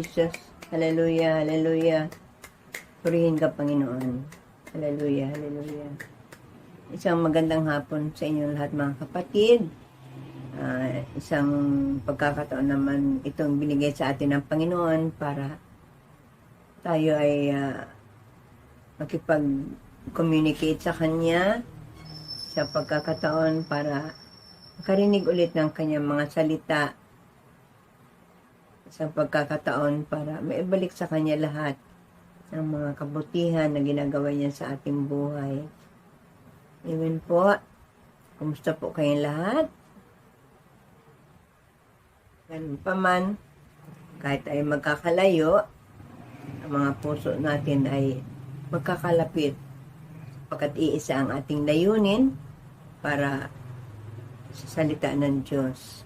Jesus. Hallelujah, hallelujah. Purihin ka, Panginoon. Hallelujah, hallelujah. Isang magandang hapon sa inyo lahat, mga kapatid. Isang pagkakataon naman itong binigay sa atin ng Panginoon para tayo ay makipag-communicate sa Kanya sa pagkakataon para makarinig ulit ng Kanyang mga salita, sa pagkakataon para maibalik sa Kanya lahat ng mga kabutihan na ginagawa niya sa ating buhay. Amen po. Kumusta po kayong lahat? Ganun pa man, kahit ay magkakalayo, ang mga puso natin ay magkakalapit pagkat iisa ang ating layunin para sa salita ng Diyos.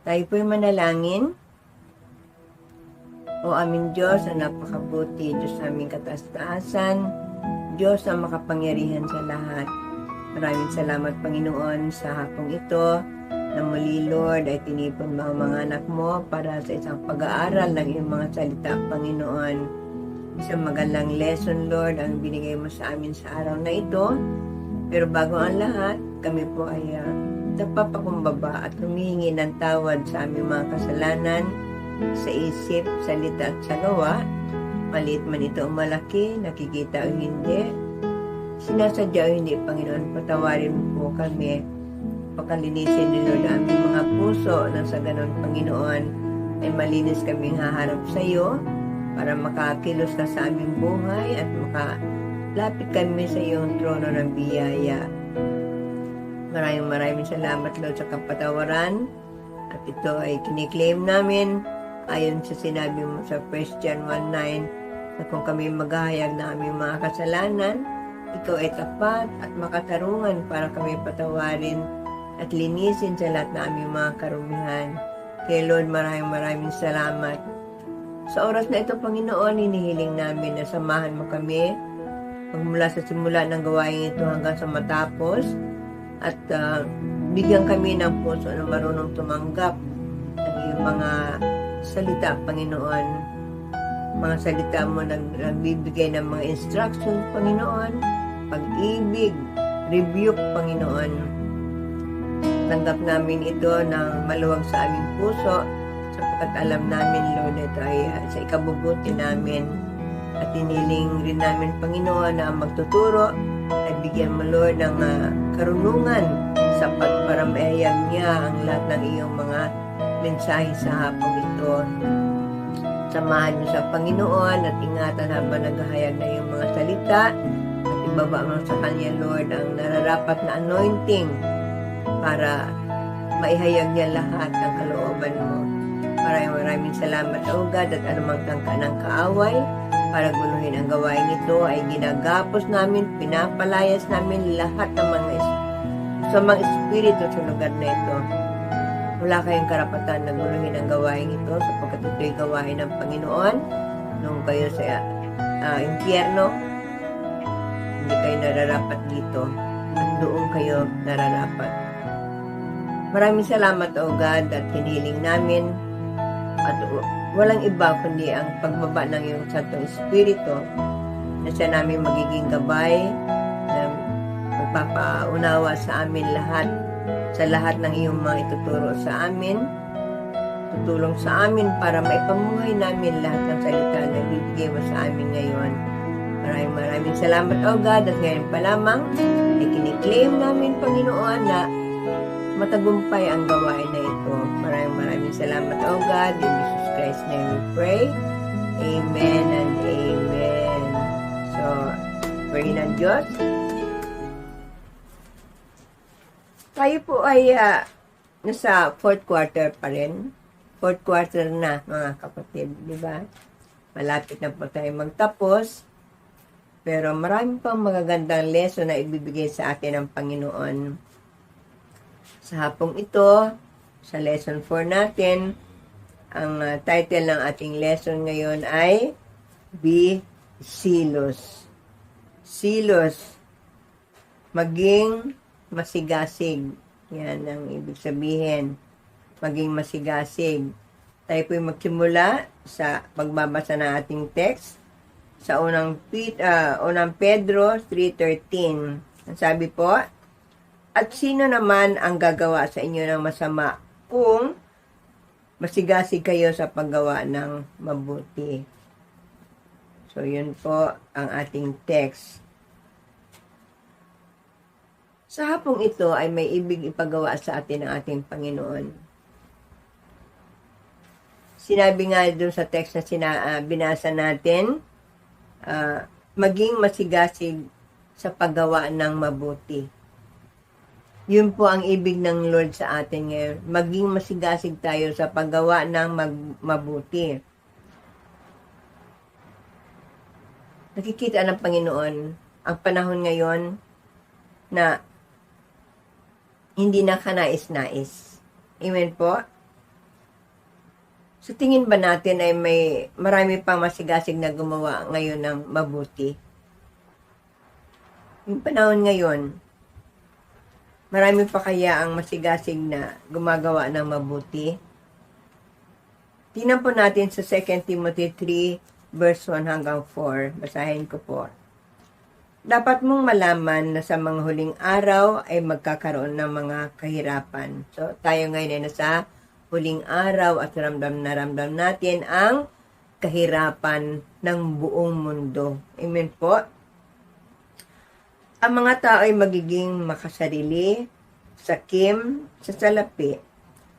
Tayo po'y manalangin. O aming Diyos na napakabuti, Diyos na aming kataas-taasan, Diyos na makapangyarihan sa lahat. Maraming salamat, Panginoon, sa hapong ito na muli, Lord, ay tinipon mo ang mga anak mo para sa isang pag-aaral ng iyong mga salita, Panginoon. Isang magandang lesson, Lord, ang binigay mo sa amin sa araw na ito. Pero bago ang lahat, kami po ay napapakumbaba at humihingi ng tawad sa aming mga kasalanan, sa isip, salita at sa gawa, maliit man ito o malaki, nakikita o hindi, sinasadya o hindi, Panginoon, patawarin mo po kami, pakalinisin din, Lord, aming mga puso, nang sa ganon, Panginoon, ay malinis kaming haharap sa iyo, para makakilos ka sa aming buhay, at makalapit kami sa iyong trono ng biyaya. Maraming salamat, Lord, sa kapatawaran, at ito ay kiniklaim namin, ayon sa sinabi mo sa 1 John 1:9, na kung kami maghahayag na aming mga kasalanan, ikaw ay tapat at makatarungan para kami patawarin at linisin sa lahat na aming mga karumihan. Kaya Lord, maraming salamat. Sa oras na ito, Panginoon, hinihiling namin na samahan mo kami magmula sa simula ng gawain ito hanggang sa matapos, at bigyan kami ng puso na marunong tumanggap ng iyong mga salita, Panginoon. Mga salita mo nagbibigay ng mga instructions, Panginoon, pag-ibig, rebuke, Panginoon. Tanggap namin ito ng maluwag sa aming puso, sapagkat alam namin, Lord, ito ay sa ikabubuti namin. At iniling rin namin, Panginoon, na ang magtuturo ay bigyan mo, Lord, ng karunungan sapat para maihayag niya ang lahat ng iyong mga mensahe sa hapong ito. Samahan niyo sa Panginoon at ingatan habang naghahayag na iyong mga salita, at ibaba mo sa Kanya, Lord, ang nararapat na anointing para maihayag niya lahat ng kalooban mo. Maraming salamat, O God, at anumang tangka ng kaaway para guluhin ang gawain ito ay ginagapos namin, pinapalayas namin lahat ng mga samang espiritu sa lugar na ito. Wala kayong karapatan na guluhin ang gawain ito, sapagkat ito'y gawain ng Panginoon. Nung kayo sa impyerno, hindi kayo nararapat dito, at doon kayo nararapat. Maraming salamat, O God, at hiniling namin, at walang iba kundi ang pagbaba ng iyong Santong Espiritu, na siya namin magiging gabay, na magpapaunawa sa amin lahat, sa lahat ng iyong mga ituturo sa amin, tutulong sa amin para maipamuhay namin lahat ng salita na bibigay mo sa amin ngayon. Maraming salamat, O God, at ngayon pa lamang ay kiniklaim namin, Panginoon, na matagumpay ang gawain na ito. Maraming salamat, O God. In Jesus Christ's name we pray. Amen and amen. So, pray ng Diyos. Tayo po ay nasa 4th quarter pa rin. 4th quarter na, mga kapatid, di ba? Malapit na po tayo magtapos. Pero marami pang magagandang lesson na ibibigay sa atin ng Panginoon. Sa hapong ito, sa lesson 4 natin, ang title ng ating lesson ngayon ay Be Zealous. Zealous. Maging masigasig. Yan ang ibig sabihin. Maging masigasig. Tayo po'y magsimula sa pagbabasa ng ating text sa unang Pedro 3:13. Ang sabi po, at sino naman ang gagawa sa inyo ng masama kung masigasig kayo sa paggawa ng mabuti? So, yun po ang ating text. Sa hapong ito ay may ibig ipagawa sa atin ng ating Panginoon. Sinabi nga doon sa text na binasa natin, maging masigasig sa paggawa ng mabuti. Yun po ang ibig ng Lord sa atin ngayon. Maging masigasig tayo sa paggawa ng mabuti. Nakikita ng Panginoon ang panahon ngayon na hindi na kanais-nais. Amen po? Sa tingin ba natin ay may marami pang masigasig na gumawa ngayon ng mabuti? Yung panahon ngayon, marami pa kaya ang masigasig na gumagawa ng mabuti? Tingnan po natin sa 2 Timothy 3, verse 1 hanggang 4. Basahin ko po. Dapat mong malaman na sa mga huling araw ay magkakaroon ng mga kahirapan. So, tayo ngayon ay nasa huling araw at ramdam natin ang kahirapan ng buong mundo. Amen po? Ang mga tao ay magiging makasarili, sakim, sa salapi,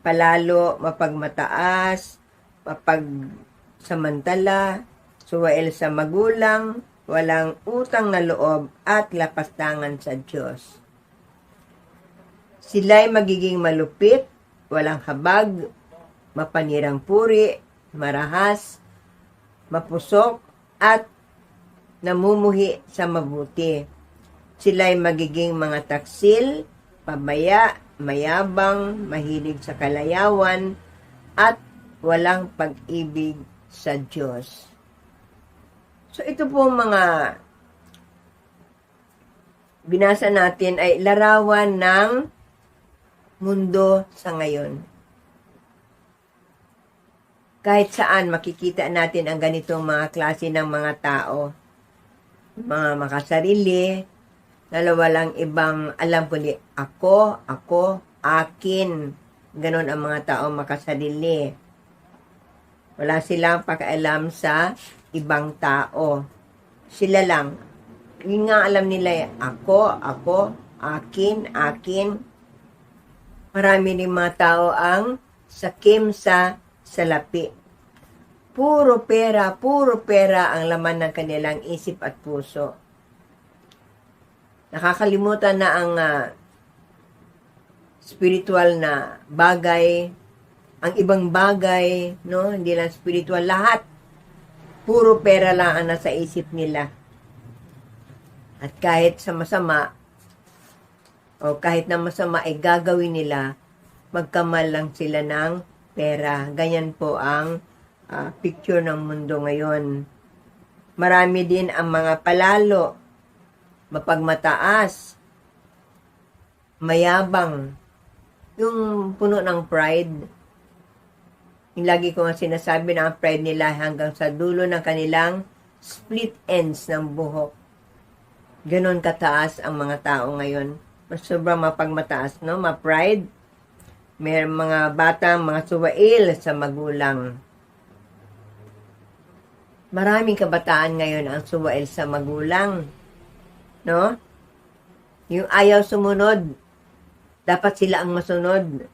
palalo, mapagmataas, mapagsamantala, suwail sa magulang, walang utang na loob at lapastangan sa Diyos. Sila'y magiging malupit, walang habag, mapanirang puri, marahas, mapusok, at namumuhi sa mabuti. Sila'y magiging mga taksil, pabaya, mayabang, mahilig sa kalayawan, at walang pag-ibig sa Diyos. So ito po mga binasa natin ay larawan ng mundo sa ngayon. Kahit saan makikita natin ang ganitong mga klase ng mga tao. Mga makasarili, na walang ibang alam kundi ako, akin. Ganon ang mga tao makasarili. Wala silang pakialam sa ibang tao. Sila lang. Yun nga alam nila, ako, akin. Marami rin mga tao ang sakim sa salapi. Puro pera ang laman ng kanilang isip at puso. Nakakalimutan na ang spiritual na bagay, ang ibang bagay, no? Hindi lang spiritual, lahat. Puro pera lang ang nasa isip nila. At kahit sa masama, o kahit na masama ay gagawin nila, magkamal lang sila ng pera. Ganyan po ang picture ng mundo ngayon. Marami din ang mga palalo, mapagmataas, mayabang, yung puno ng pride. Yung lagi ko nga sinasabi na ang pride nila hanggang sa dulo ng kanilang split ends ng buhok. Ganon kataas ang mga tao ngayon. Mas sobrang mapagmataas, no? Ma-pride. May mga batang, mga suwail sa magulang. Maraming kabataan ngayon ang suwail sa magulang. No? Yung ayaw sumunod, dapat sila ang masunod.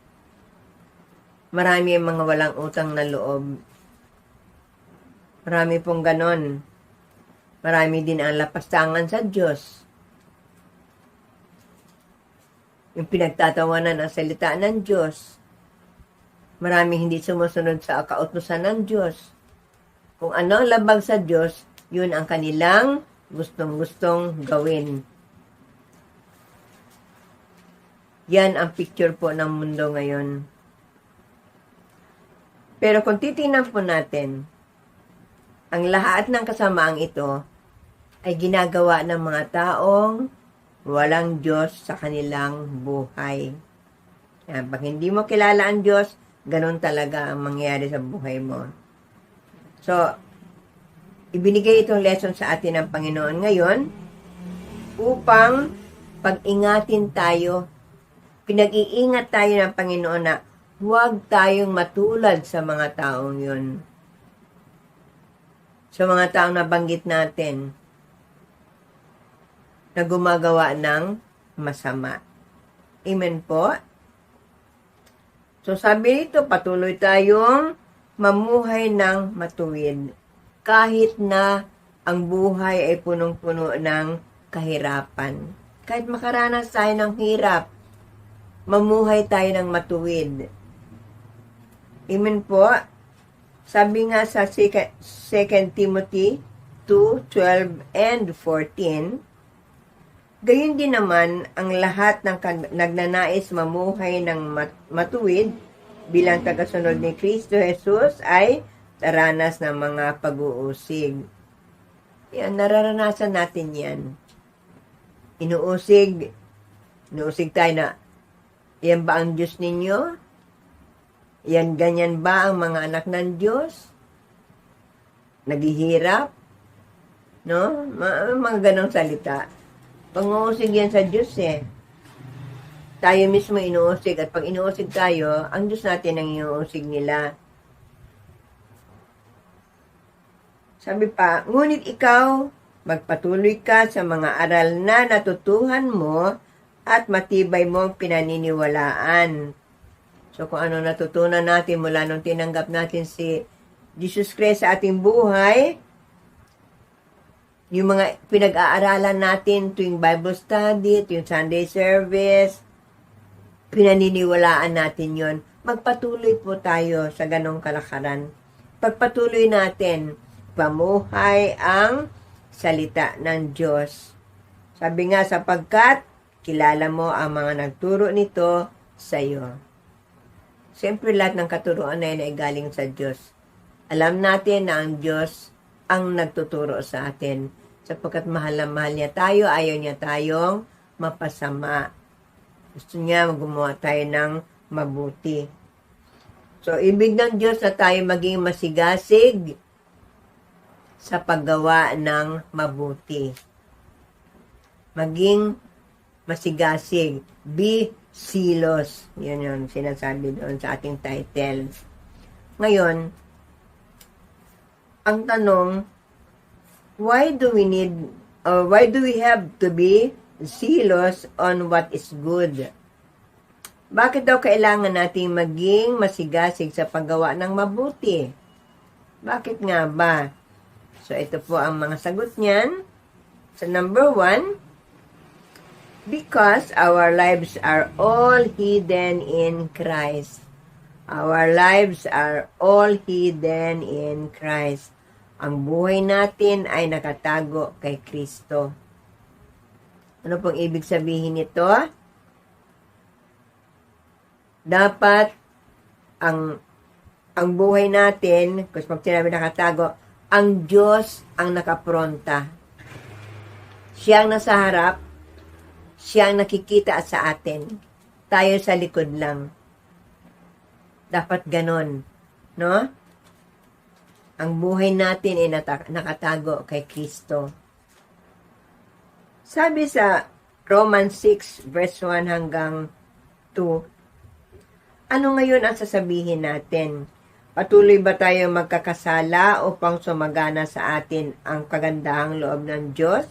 Marami ang mga walang utang na loob. Marami pong ganon. Marami din ang lapastangan sa Diyos. Yung pinagtatawanan ang salita ng Diyos. Marami hindi sumusunod sa kautusan ng Diyos. Kung ano ang labag sa Diyos, yun ang kanilang gustong-gustong gawin. Yan ang picture po ng mundo ngayon. Pero kung titingnan po natin, ang lahat ng kasamaang ito ay ginagawa ng mga taong walang Diyos sa kanilang buhay. Yan, pag hindi mo kilala ang Diyos, Ganon talaga ang mangyayari sa buhay mo. So, ibinigay itong lesson sa atin ng Panginoon ngayon upang pag-ingatin tayo, pinag-iingat tayo ng Panginoon na huwag tayong matulad sa mga taong yun. Sa mga taong nabanggit natin na gumagawa ng masama. Amen po? So sabi dito, patuloy tayong mamuhay ng matuwid. Kahit na ang buhay ay punong-puno ng kahirapan. Kahit makaranas tayo ng hirap, mamuhay tayo ng matuwid. Amen po? Sabi nga sa 2 Timothy 2:12 and 14, gayon din naman ang lahat ng nagnanais mamuhay ng matuwid bilang tagasunod ni Kristo Jesus ay daranas ng mga pag-uusig. Yan, nararanasan natin yan. Inuusig tayo na, yan ba ang Diyos ninyo? Yan, ganyan ba ang mga anak ng Diyos? Naghihirap? No? Mga ganong salita. Pang-uusig yan sa Diyos eh. Tayo mismo inuusig at pag inuusig tayo, ang Diyos natin ang inuusig nila. Sabi pa, ngunit ikaw, magpatuloy ka sa mga aral na natutuhan mo at matibay mong pinaniniwalaan. So kung ano natutunan natin mula nung tinanggap natin si Jesus Christ sa ating buhay, yung mga pinag-aaralan natin tuwing Bible study, tuwing Sunday service, pinaniniwalaan natin yon. Magpatuloy po tayo sa ganong kalakaran. Pagpatuloy natin, pamuhay ang salita ng Diyos. Sabi nga, sapagkat kilala mo ang mga nagturo nito sa iyo. Siyempre, lahat ng katuruan na yun ay galing sa Diyos. Alam natin na ang Diyos ang nagtuturo sa atin. Sapagkat mahal na mahal niya tayo, ayaw niya tayong mapasama. Gusto niya gumawa tayo ng mabuti. So, ibig ng Diyos na tayo maging masigasig sa paggawa ng mabuti. Maging masigasig. Be zealous. Yun yung sinasabi doon sa ating title. Ngayon, ang tanong, why do we have to be zealous on what is good? Bakit daw kailangan nating maging masigasig sa paggawa ng mabuti? Bakit nga ba? So, ito po ang mga sagot niyan. So, number 1, because our lives are all hidden in Christ. Our lives are all hidden in Christ. Ang buhay natin ay nakatago kay Kristo. Ano pong ibig sabihin nito? Dapat ang buhay natin, kasi pag sinabi nakatago, ang Diyos ang nakapronta. Siya ang nasa harap, siya ang nakikita sa atin. Tayo sa likod lang. Dapat ganon, no? Ang buhay natin ay nakatago kay Kristo. Sabi sa Romans 6 verse 1 hanggang 2, ano ngayon ang sasabihin natin? Patuloy ba tayo magkakasala upang sumagana sa atin ang kagandahang loob ng Diyos?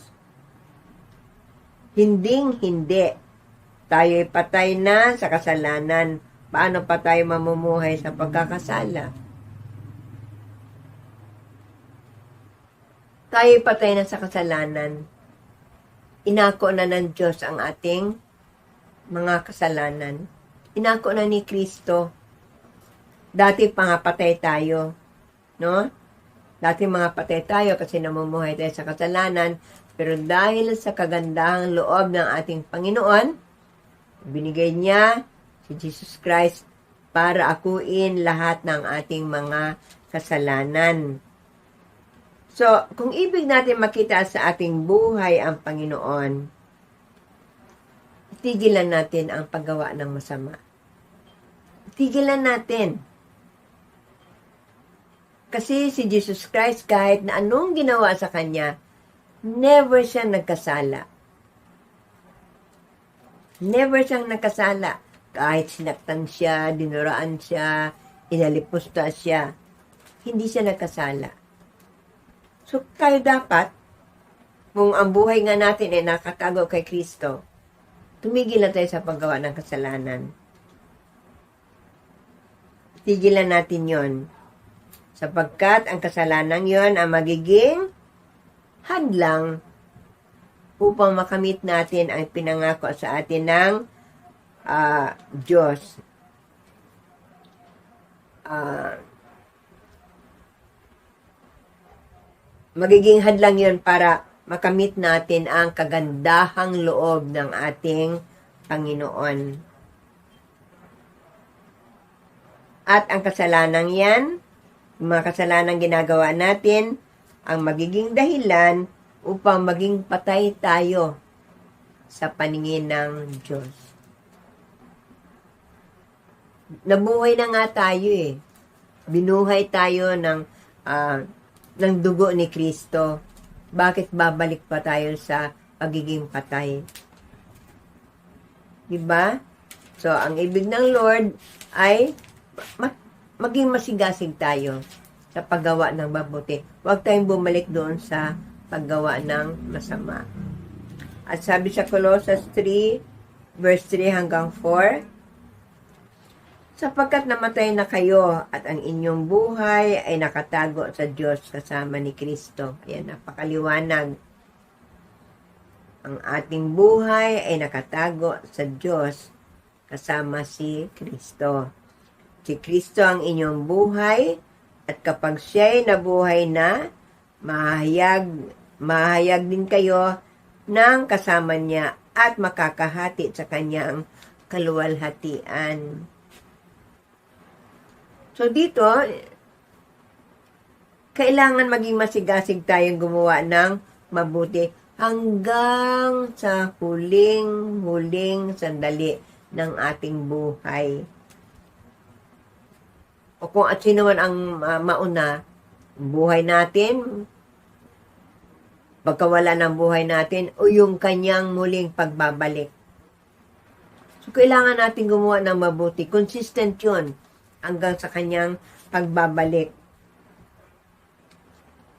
Hinding-hindi. Tayo'y patay na sa kasalanan. Paano pa tayo mamumuhay sa pagkakasala? Tayo'y patay na sa kasalanan. Inako na ng Diyos ang ating mga kasalanan. Inako na ni Kristo. Dati pangapatay tayo, no? Dati mga patay tayo kasi namumuhay tayo sa kasalanan, pero dahil sa kagandahang loob ng ating Panginoon, binigay niya si Jesus Christ para akuin lahat ng ating mga kasalanan. So, kung ibig natin makita sa ating buhay ang Panginoon, tigilan natin ang paggawa ng masama. tigilan natin. Kasi si Jesus Christ, kahit na anong ginawa sa kanya, never siya nagkasala. Never siyang nagkasala. Kahit sinaktan siya, dinuraan siya, inalipusta siya, hindi siya nagkasala. So, tayo dapat, kung ang buhay nga natin ay nakatago kay Kristo, tumigil na tayo sa paggawa ng kasalanan. Tigilan natin yon, sapagkat ang kasalanan yon ang magiging hadlang upang makamit natin ang pinangako sa atin ng Diyos. Magiging hadlang yon para makamit natin ang kagandahang loob ng ating Panginoon. At ang kasalanan yan, yung mga kasalanang ginagawa natin, ang magiging dahilan upang maging patay tayo sa paningin ng Diyos. Nabuhay na nga tayo eh. Binuhay tayo ng dugo ni Kristo. Bakit babalik pa tayo sa pagiging patay? Diba? So, ang ibig ng Lord ay maging masigasig tayo sa paggawa ng mabuti. Huwag tayong bumalik doon sa paggawa ng masama. At sabi sa Colossus 3, verse 3 hanggang 4, sapagkat namatay na kayo at ang inyong buhay ay nakatago sa Diyos kasama ni Kristo. Ayan, napakaliwanag. Ang ating buhay ay nakatago sa Diyos kasama si Kristo. Si Kristo ang inyong buhay at kapag siya'y nabuhay na, mahayag din kayo ng kasama niya at makakahati sa kanyang kaluwalhatian. So dito, kailangan maging masigasig tayong gumawa ng mabuti hanggang sa huling sandali ng ating buhay. O kung at sino man ang mauna, buhay natin, pagkawala ng buhay natin, o yung kanyang muling pagbabalik. So, kailangan natin gumawa ng mabuti. Consistent yun hanggang sa kanyang pagbabalik.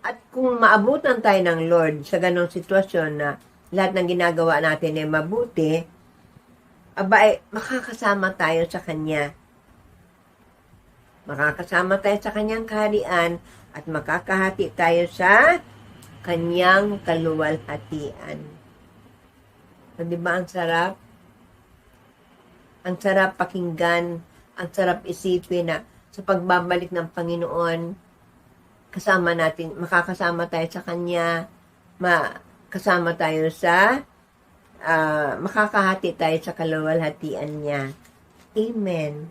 At kung maabutan tayo ng Lord sa ganong sitwasyon na lahat ng ginagawa natin ay mabuti, makakasama tayo sa Kanya. Makakasama tayo sa Kanyang kaharian at makakahati tayo sa Kanyang kaluwalhatian. So, di ba ang sarap? Ang sarap pakinggan, ang sarap isipin na sa pagbabalik ng Panginoon, makakasama tayo sa Kanya, kasama tayo sa, makakahati tayo sa kaluwalhatian niya. Amen.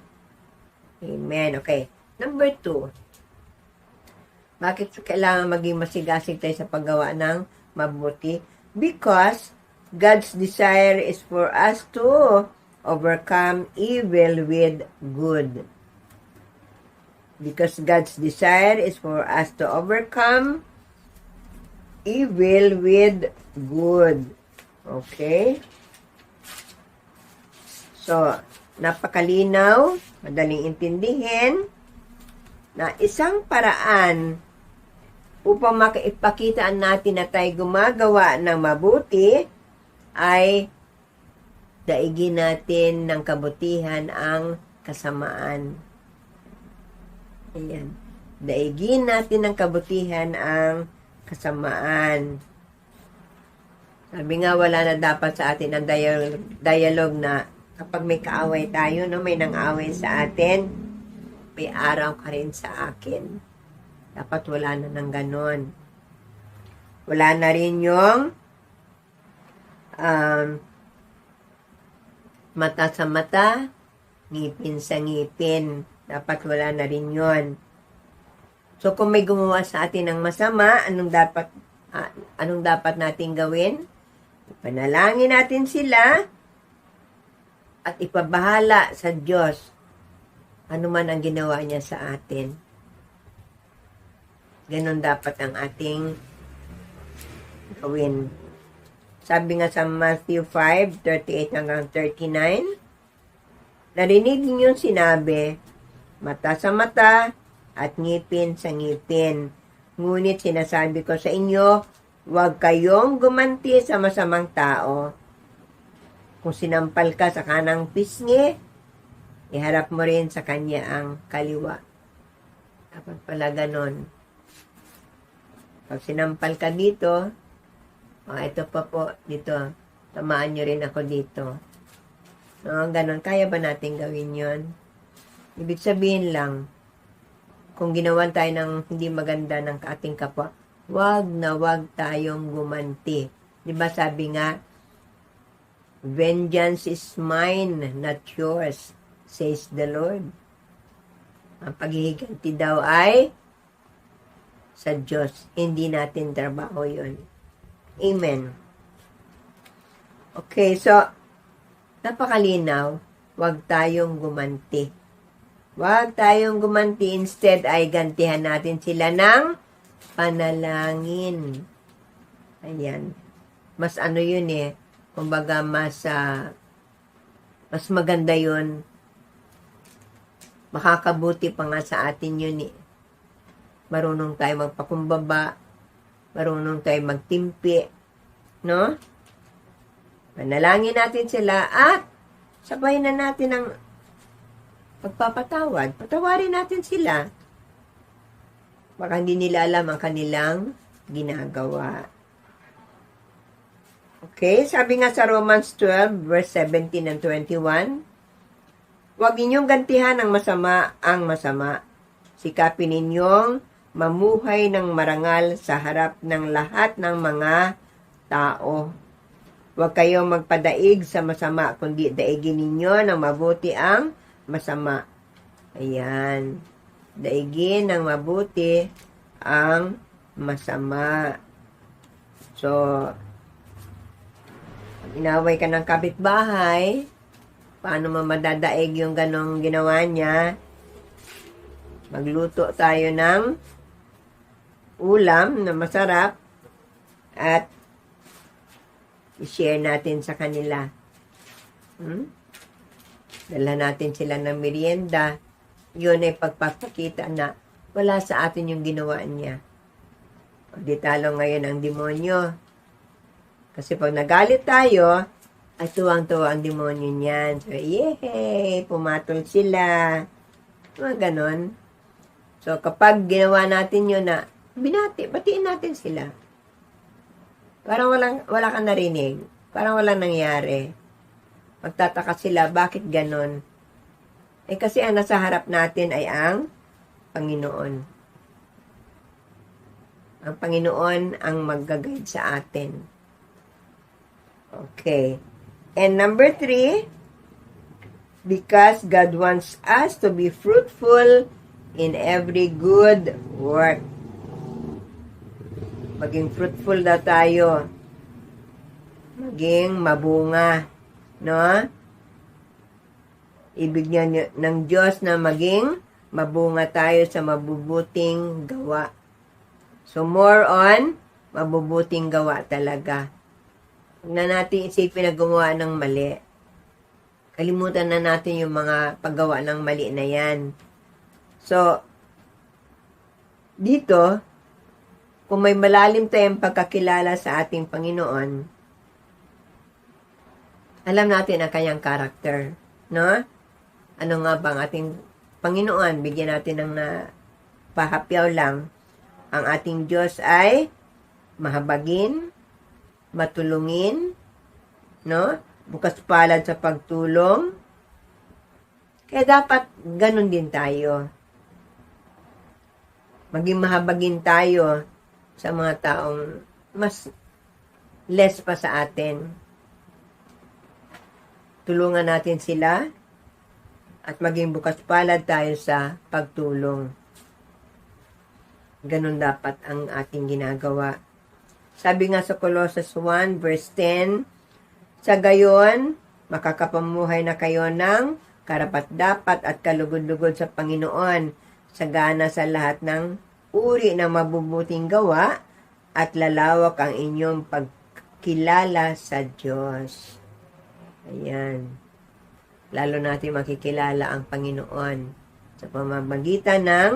Amen. Okay. Number 2. Bakit kailangan maging masigasig tayo sa paggawa ng mabuti? Because God's desire is for us to overcome evil with good. Because God's desire is for us to overcome evil with good. Okay? So, napakalinaw, madaling intindihin, na isang paraan upang makaipakita natin na tayo gumagawa ng mabuti ay daigin natin ng kabutihan ang kasamaan. Ayan. Daigin natin ng kabutihan ang kasamaan. Sabi nga, wala na dapat sa atin ang dialogue na kapag may kaaway tayo, no, may nang-away sa atin, may araw ka rin sa akin. Dapat wala na ng ganon. Wala na rin yung mata sa mata, ngipin sa ngipin. Dapat wala na rin yun. So, kung may gumawa sa atin ng masama, anong dapat natin gawin? Ipanalangin natin sila at ipabahala sa Diyos Ano man ang ginawa niya sa atin. Ganon dapat ang ating gawin. Sabi nga sa Matthew 5:38 hanggang 39, narinig niyo sinabi, mata sa mata at ngipin sa ngipin. Ngunit sinasabi ko sa inyo, huwag kayong gumanti sa masamang tao. Kung sinampal ka sa kanang pisngi, iharap mo rin sa kanya ang kaliwa. Dapat pala ganon. Pag sinampal ka dito, ito pa po, dito, tamaan nyo rin ako dito. No, ganon. Kaya ba natin gawin yon? Ibig sabihin lang, kung ginawan tayo ng hindi maganda ng ating kapwa, wag na wag tayong gumanti. Diba sabi nga, vengeance is mine, not yours, says the Lord. Ang paghihiganti daw ay sa Diyos. Hindi natin trabaho yon. Amen. Okay, so, napakalinaw, wag tayong gumanti. Wag tayong gumanti. Instead, ay gantihan natin sila ng panalangin. Ayan. Mas ano yun eh. Kumbaga, mas maganda yun. Makakabuti pa nga sa atin yun eh. Marunong tayo magpakumbaba. Marunong tayo magtimpi. No? Panalangin natin sila at sabay na natin ang pagpapatawad. Patawarin natin sila. Baka hindi nila alam ang kanilang ginagawa. Okay, sabi nga sa Romans 12, verse 17 and 21, huwag ninyong gantihan ang masama ang masama. Sikapin ninyong mamuhay ng marangal sa harap ng lahat ng mga tao. Huwag kayong magpadaig sa masama, kundi daigin ninyo ng mabuti ang masama. Ayan. Daigin ng mabuti ang masama. So, pag inaway ka ng kapitbahay, paano mo madadaig yung ganong ginawa niya? Magluto tayo ng ulam na masarap at i-share natin sa kanila. Dala natin sila ng merienda. Yun ay pagpapakita na wala sa atin yung ginawa niya. O di talo ngayon ang demonyo. Kasi pag nagalit tayo, ay tuwang-tuwa ang demonyo niyan. So, yay! Pumatol sila. Mga ganon. So, kapag ginawa natin yun na batiin natin sila. Parang wala kang narinig. Parang walang nangyari. Magtataka sila, bakit ganon? Eh kasi ang nasa harap natin ay ang Panginoon. Ang Panginoon ang mag-guide sa atin. Okay. And number 3, because God wants us to be fruitful in every good work. Maging fruitful na tayo. Maging mabunga. No? Ibig niya ng Diyos na maging mabunga tayo sa mabubuting gawa. So, more on mabubuting gawa talaga. Huwag na natin isipin na gumawa ng mali. Kalimutan na natin yung mga paggawa ng mali na yan. So, dito, kung may malalim tayong pagkakilala sa ating Panginoon, alam natin ang kanyang karakter, no? Ano nga ba ang ating Panginoon? Bigyan natin ng pahapyaw lang. Ang ating Diyos ay mahabagin, matulungin, no? Bukas palad sa pagtulong. Kaya dapat ganun din tayo. Maging mahabagin tayo sa mga taong mas less pa sa atin. Tulungan natin sila at maging bukas palad tayo sa pagtulong. Ganun dapat ang ating ginagawa. Sabi nga sa Colossus 1 verse 10, sa gayon, makakapamuhay na kayo ng karapat-dapat at kalugod-lugod sa Panginoon, sagana sa lahat ng uri ng mabubuting gawa, at lalawak ang inyong pagkilala sa Diyos. Ayan. Lalo natin makikilala ang Panginoon sa pamamagitan ng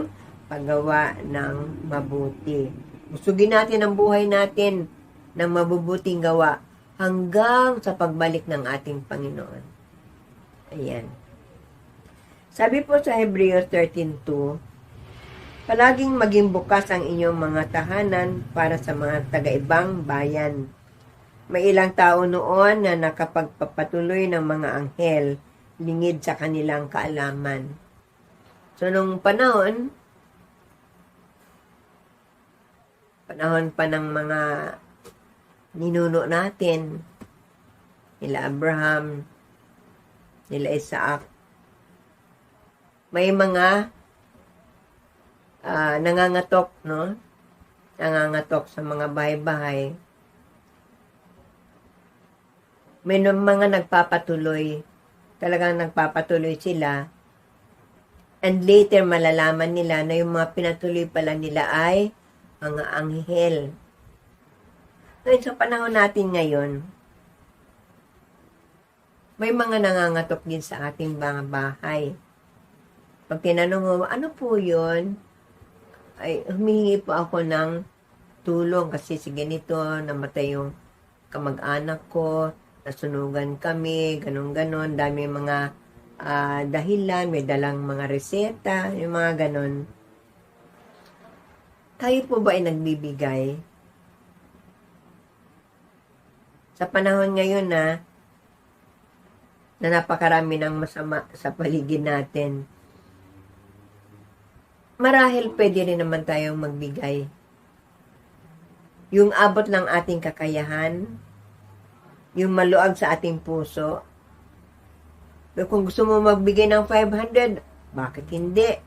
paggawa ng mabuti. Usugin natin ang buhay natin ng mabubuting gawa hanggang sa pagbalik ng ating Panginoon. Ayan. Sabi po sa Hebrews 13:2, palaging maging bukas ang inyong mga tahanan para sa mga taga-ibang bayan. May ilang tao noon na nakapagpapatuloy ng mga anghel lingid sa kanilang kaalaman. So, nung panahon pa ng mga ninuno natin, nila Abraham, nila Isaac, may mga nangangatok, no? Nangangatok sa mga bahay-bahay. May mga nagpapatuloy. Talagang nagpapatuloy sila. And later, malalaman nila na yung mga pinatuloy pala nila ay mga anghel. Ngayon, sa panahon natin ngayon, may mga nangangatok din sa ating mga bahay. Pag tinanong mo, ano po yun? Ay, humihingi po ako ng tulong kasi si ganito, namatay yung kamag-anak ko, nasunugan kami, ganon-ganon, dami mga dahilan, may dalang mga reseta, yung mga ganon. Kayo po ba ay nagbibigay? Sa panahon ngayon na napakarami ng masama sa paligid natin, marahil pwede rin naman tayong magbigay. Yung abot ng ating kakayahan, yung maluag sa ating puso. Pero kung gusto mo magbigay ng 500, bakit hindi?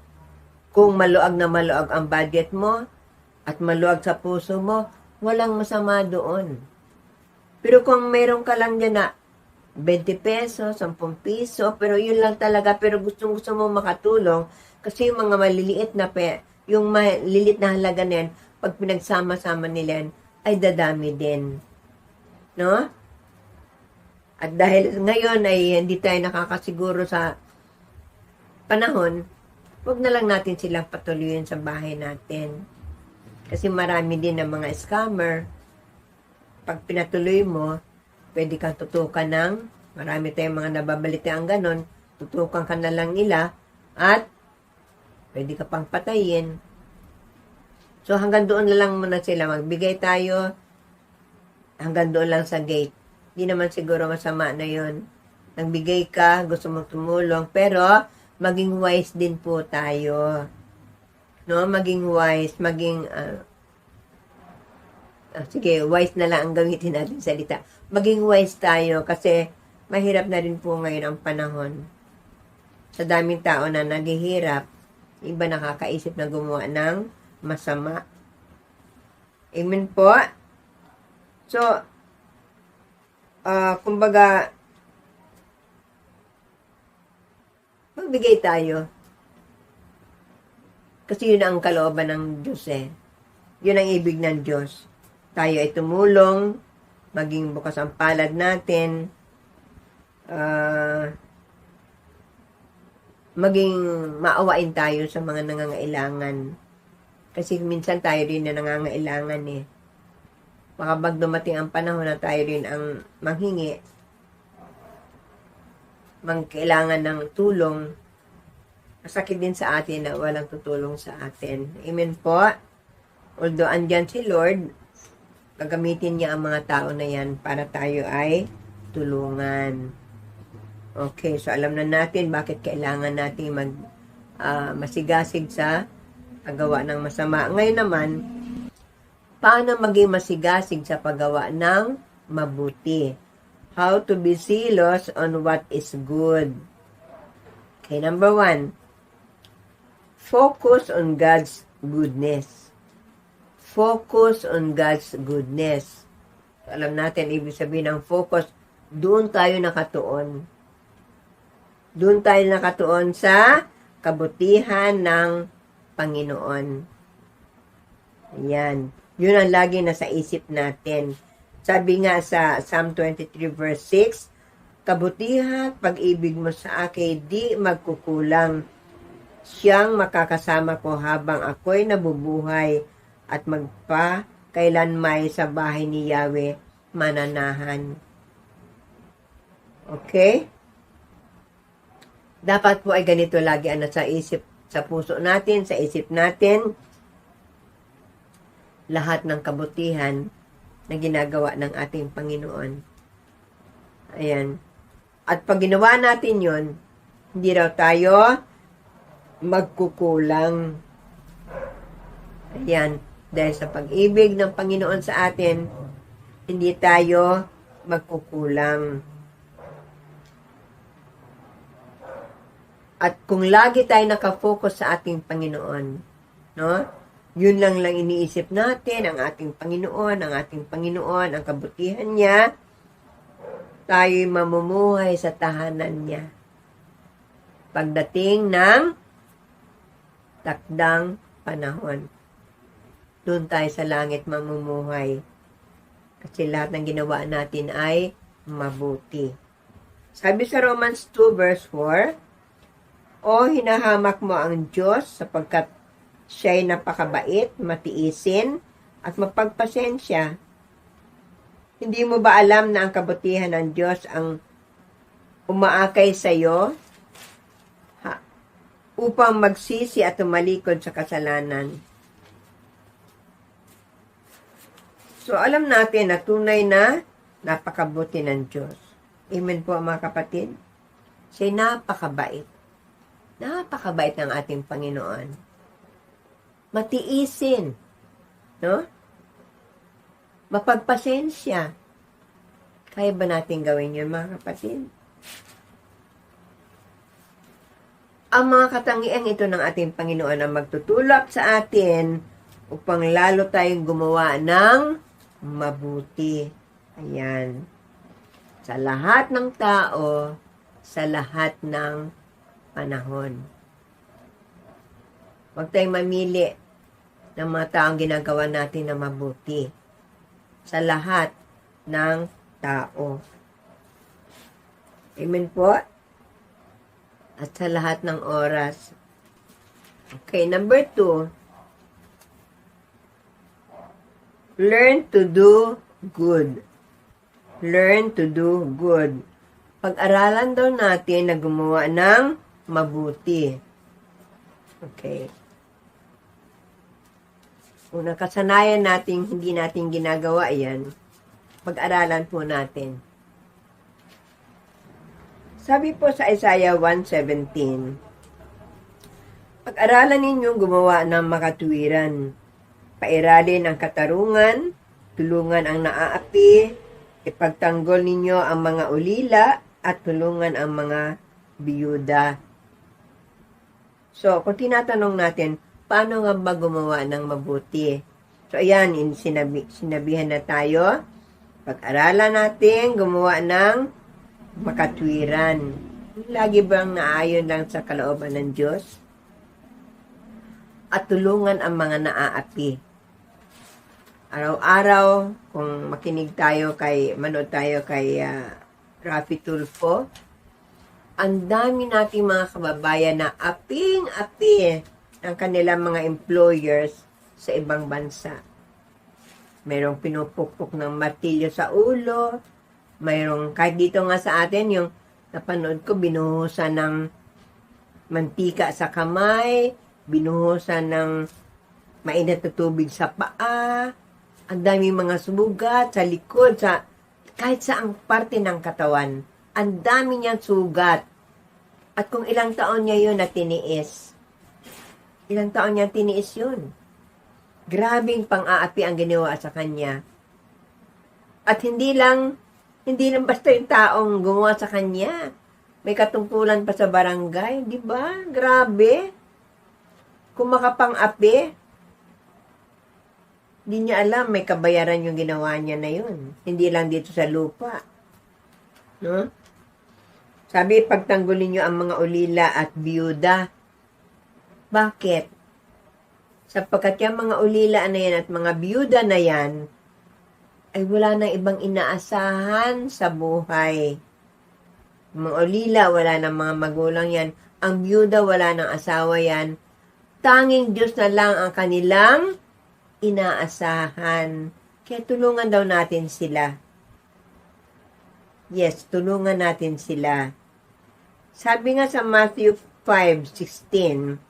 Kung maluag na maluag ang budget mo, at maluag sa puso mo, walang masama doon. Pero kung mayroon ka lang dyan na 20 pesos, 10 piso, pero yun lang talaga, pero gusto mo makatulong, kasi yung mga maliliit na yung maliliit na halaga na yan, pag pinagsama-sama nila yan, ay dadami din. No? At dahil ngayon ay hindi tayo nakakasiguro sa panahon, huwag na lang natin silang patuloyin sa bahay natin. Kasi marami din ng mga scammer. Pag pinatuloy mo, pwede kang tutukan ng, marami tayong mga nababalita ang ganon, tutukan ka na lang nila, at pwede ka pang patayin. So, hanggang doon na lang muna sila. Magbigay tayo. Hanggang doon lang sa gate. Hindi naman siguro masama na yon. Nagbigay ka, gusto mong tumulong. Pero, maging wise din po tayo. No? Maging wise. Sige, wise na lang ang gamitin natin salita. Maging wise tayo kasi mahirap na rin po ngayon ang panahon. Sa daming tao na naghihirap, iba nakakaisip na gumawa ng masama. Amen po. So, kumbaga, magbigay tayo. Kasi yun ang kalooban ng Diyos eh. Yun ang ibig ng Diyos. Tayo ay tumulong, maging bukas ang palad natin, maging maawain tayo sa mga nangangailangan. Kasi minsan tayo rin na nangangailangan eh. Baka pag dumating ang panahon na tayo rin ang manghingi, kailangan ng tulong, masakit din sa atin na walang tutulong sa atin. Amen po. Although andyan si Lord, gagamitin niya ang mga tao na yan para tayo ay tulungan. Okay, so alam na natin bakit kailangan natin masigasig sa paggawa ng masama. Ngayon naman, paano maging masigasig sa paggawa ng mabuti? How to be zealous on what is good. Okay, number 1. Focus on God's goodness. Focus on God's goodness. Alam natin, ibig sabihin ng focus, doon tayo nakatuon. Doon tayo nakatuon sa kabutihan ng Panginoon. Ayan. Yun ang lagi nasa isip natin. Sabi nga sa Psalm 23 verse 6, kabutihan at pag-ibig mo sa akin di magkukulang. Siyang makakasama ko habang ako'y nabubuhay at magpakailanmay sa bahay ni Yahweh mananahan. Okay? Dapat po ay ganito lagi ang nasa isip, sa puso natin, sa isip natin, lahat ng kabutihan na ginagawa ng ating Panginoon. Ayan. At pag ginawa natin yon, hindi raw tayo magkukulang. Ayan. Dahil sa pag-ibig ng Panginoon sa atin, hindi tayo magkukulang. At kung lagi tayo nakafocus sa ating Panginoon, no? Yun lang iniisip natin, ang ating Panginoon, ang kabutihan niya, tayo'y mamumuhay sa tahanan niya. Pagdating ng takdang panahon, doon tayo sa langit mamumuhay. Kasi lahat ng ginawa natin ay mabuti. Sabi sa Romans 2 verse 4, O hinahamak mo ang Diyos sapagkat siya'y napakabait, matiisin, at mapagpasensya. Hindi mo ba alam na ang kabutihan ng Diyos ang umaakay sa iyo upang magsisi at tumalikod sa kasalanan? So, alam natin na tunay na napakabuti ng Diyos. Amen po mga kapatid. Siya'y napakabait. Napakabait ng ating Panginoon. Matiisin, no? Mapagpasensya. Kaya ba natin gawin yun, mga kapatid? Ang mga katangian ito ng ating Panginoon ang magtutulak sa atin upang lalo tayong gumawa ng mabuti. Ayan. Sa lahat ng tao, sa lahat ng panahon. Huwag tayong mamili ng mga taong ginagawa natin na mabuti sa lahat ng tao. Amen po? At sa lahat ng oras. Okay, number 2. Learn to do good. Learn to do good. Pag-aralan daw natin na gumawa ng mabuti. Okay. Kung nakasanayan natin, hindi natin ginagawa yan, pag-aralan po natin. Sabi po sa Isaiah 1:17, pag-aralan ninyong gumawa ng makatuwiran, pairalin ang katarungan, tulungan ang naaapi, ipagtanggol ninyo ang mga ulila, at tulungan ang mga biyuda. So, kung tinatanong natin, paano nga ba gumawa ng mabuti? So, ayan, sinabihan na tayo. Pag-aralan natin, gumawa ng makatwiran. Lagi bang naayon lang sa kalooban ng Diyos? At tulungan ang mga naaapi. Araw-araw, kung manood tayo kay Rafi Tulfo, ang dami nating mga kababayan na aping-api ang kanilang mga employers sa ibang bansa. Mayroong pinupukpok ng martilyo sa ulo, mayroong, kahit dito nga sa atin, yung napanood ko, binuhusan ng mantika sa kamay, binuhusan ng mainit na tubig sa paa, ang dami mga sugat sa likod, kahit saang parte ng katawan, ang dami niyang sugat. At kung ilang taon niya yun na tiniis, ilang taon niya tiniis yun. Grabing pang-aapi ang ginawa sa kanya. At hindi lang basta yung taong gumawa sa kanya. May katungkulan pa sa barangay, di ba? Grabe. Kung makapang-api, hindi niya alam, may kabayaran yung ginawa niya na yun. Hindi lang dito sa lupa. No? Sabi, pagtanggulin nyo ang mga ulila at biyuda. Bakit? Sapagkat yung mga ulila na yan at mga biyuda na yan, ay wala nang ibang inaasahan sa buhay. Mga ulila, wala nang mga magulang yan. Ang biyuda, wala nang asawa yan. Tanging Diyos na lang ang kanilang inaasahan. Kaya tulungan daw natin sila. Yes, tulungan natin sila. Sabi nga sa Matthew 5:16,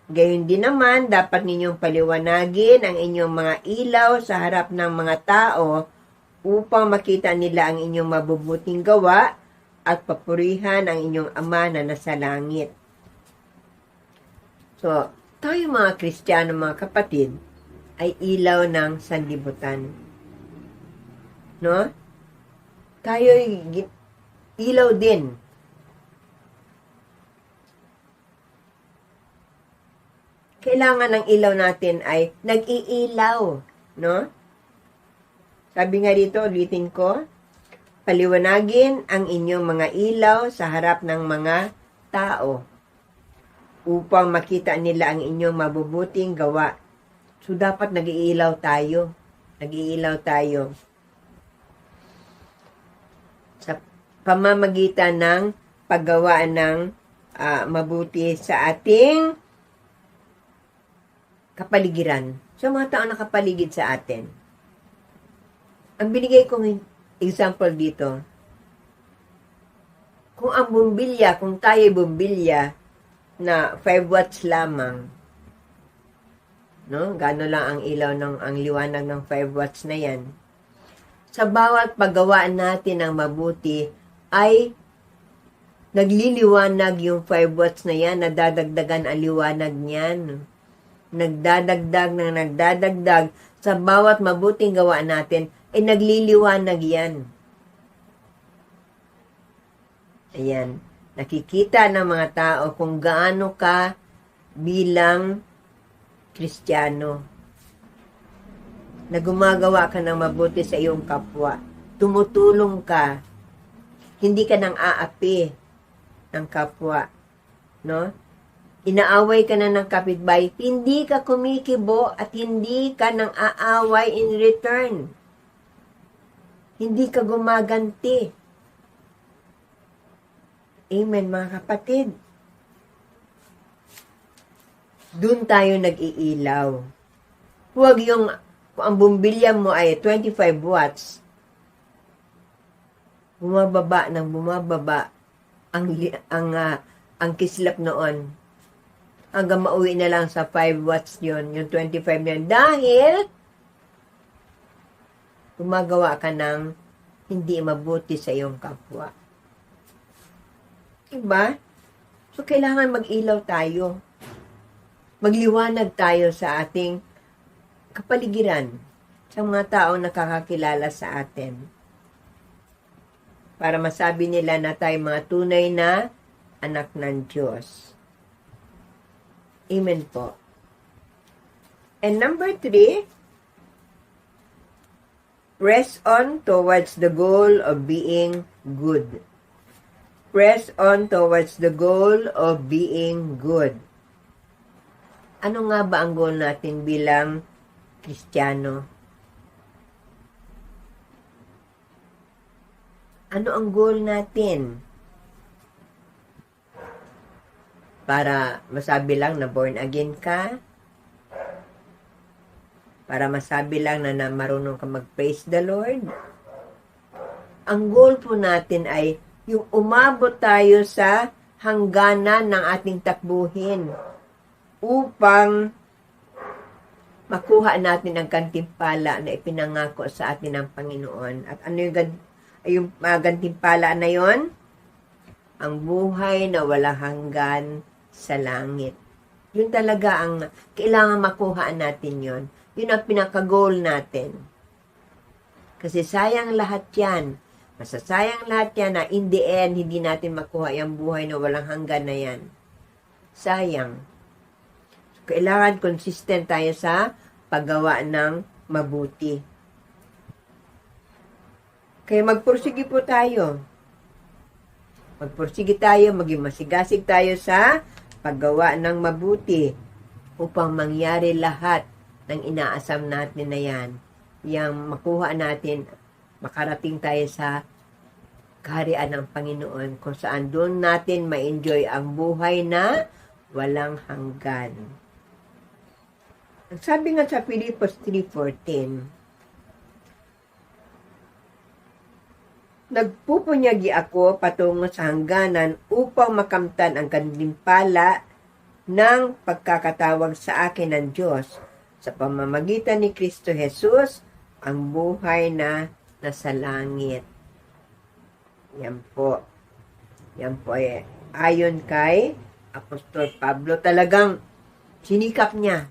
gayon din naman, dapat ninyong paliwanagin ang inyong mga ilaw sa harap ng mga tao upang makita nila ang inyong mabubuting gawa at papurihan ang inyong Ama na nasa langit. So, tayo mga Kristiyano, mga kapatid, ay ilaw ng sanlibutan. No? Tayo ilaw din. Kailangan ng ilaw natin ay nag-iilaw, no? Sabi nga dito, ulitin ko, paliwanagin ang inyong mga ilaw sa harap ng mga tao upang makita nila ang inyong mabubuting gawa. So, dapat nag-iilaw tayo. Nag-iilaw tayo. Sa pamamagitan ng paggawa ng mabuti sa ating kapaligiran. Sa mga tao na kapaligid sa atin. Ang binigay kong example dito, kung ang bumbilya, kung tayo bumbilya na 5 watts lamang, no? Gano lang ang ilaw ang liwanag ng 5 watts na yan. Sa bawat paggawaan natin ng mabuti ay nagliliwanag yung 5 watts na yan, nadadagdagan ang liwanag niyan. Nagdadagdag sa bawat mabuting gawa natin ay nagliliwanag yan. Ayan. Nakikita ng mga tao kung gaano ka bilang Kristiyano. Na gumagawa ka ng mabuti sa iyong kapwa. Tumutulong ka. Hindi ka nang aapi ng kapwa. No? Inaaway ka na ng kapitbahay, hindi ka kumikibo at hindi ka nang aaway in return. Hindi ka gumaganti. Amen, mga kapatid. Doon tayo nag-iilaw. Huwag yung, kung ang bumbilya mo ay 25 watts, bumababa ang kislap noon. Hanggang mauwi na lang sa 5 watts yun, yung 25 na yun. Dahil, gumagawa ka ng hindi mabuti sa iyong kapwa. Diba? So, kailangan mag-ilaw tayo. Magliwanag tayo sa ating kapaligiran, sa mga taong nakakakilala sa atin. Para masabi nila na tayo mga tunay na anak ng Diyos. Amen po. And number 3, press on towards the goal of being good. Press on towards the goal of being good. Ano nga ba ang goal natin bilang Kristiyano? Ano ang goal natin? Para masabi lang na born again ka? Para masabi lang na marunong ka mag-praise the Lord? Ang goal po natin ay yung umabot tayo sa hangganan ng ating takbuhin upang makuha natin ang gantimpala na ipinangako sa atin ng Panginoon. At ano yung gantimpala na yon? Ang buhay na walang hanggan sa langit. Yun talaga ang kailangan makuha natin yon. Yun ang pinaka-goal natin. Kasi sayang lahat yan. Masasayang lahat yan na in the end, hindi natin makuha yung buhay na walang hanggan na yan. Sayang. Kailangan consistent tayo sa paggawa ng mabuti. Kaya magpursige po tayo. Magpursige tayo, maging masigasig tayo sa paggawa ng mabuti upang mangyari lahat ng inaasam natin na yan. Yang makuha natin, makarating tayo sa kaharian ng Panginoon kung saan doon natin ma-enjoy ang buhay na walang hanggan. Ang sabi nga sa Filipos 3:14, nagpupunyagi ako patungo sa hangganan upang makamtan ang gantimpala ng pagkakatawag sa akin ng Diyos sa pamamagitan ni Kristo Jesus, ang buhay na nasa langit. Yan po. Yan po ay ayon kay Apostol Pablo. Talagang sinikap niya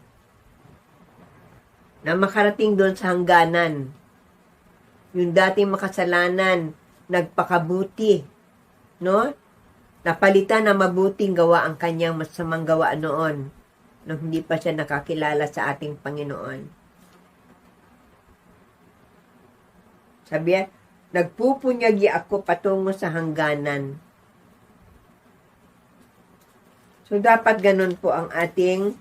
na makarating doon sa hangganan. Yung dating makasalanan, nagpakabuti, no? Napalitan na mabuting gawa ang kanyang masamang gawa noon, nung hindi pa siya nakakilala sa ating Panginoon. Sabi, nagpupunyagi ako patungo sa hangganan. So, dapat ganun po ang ating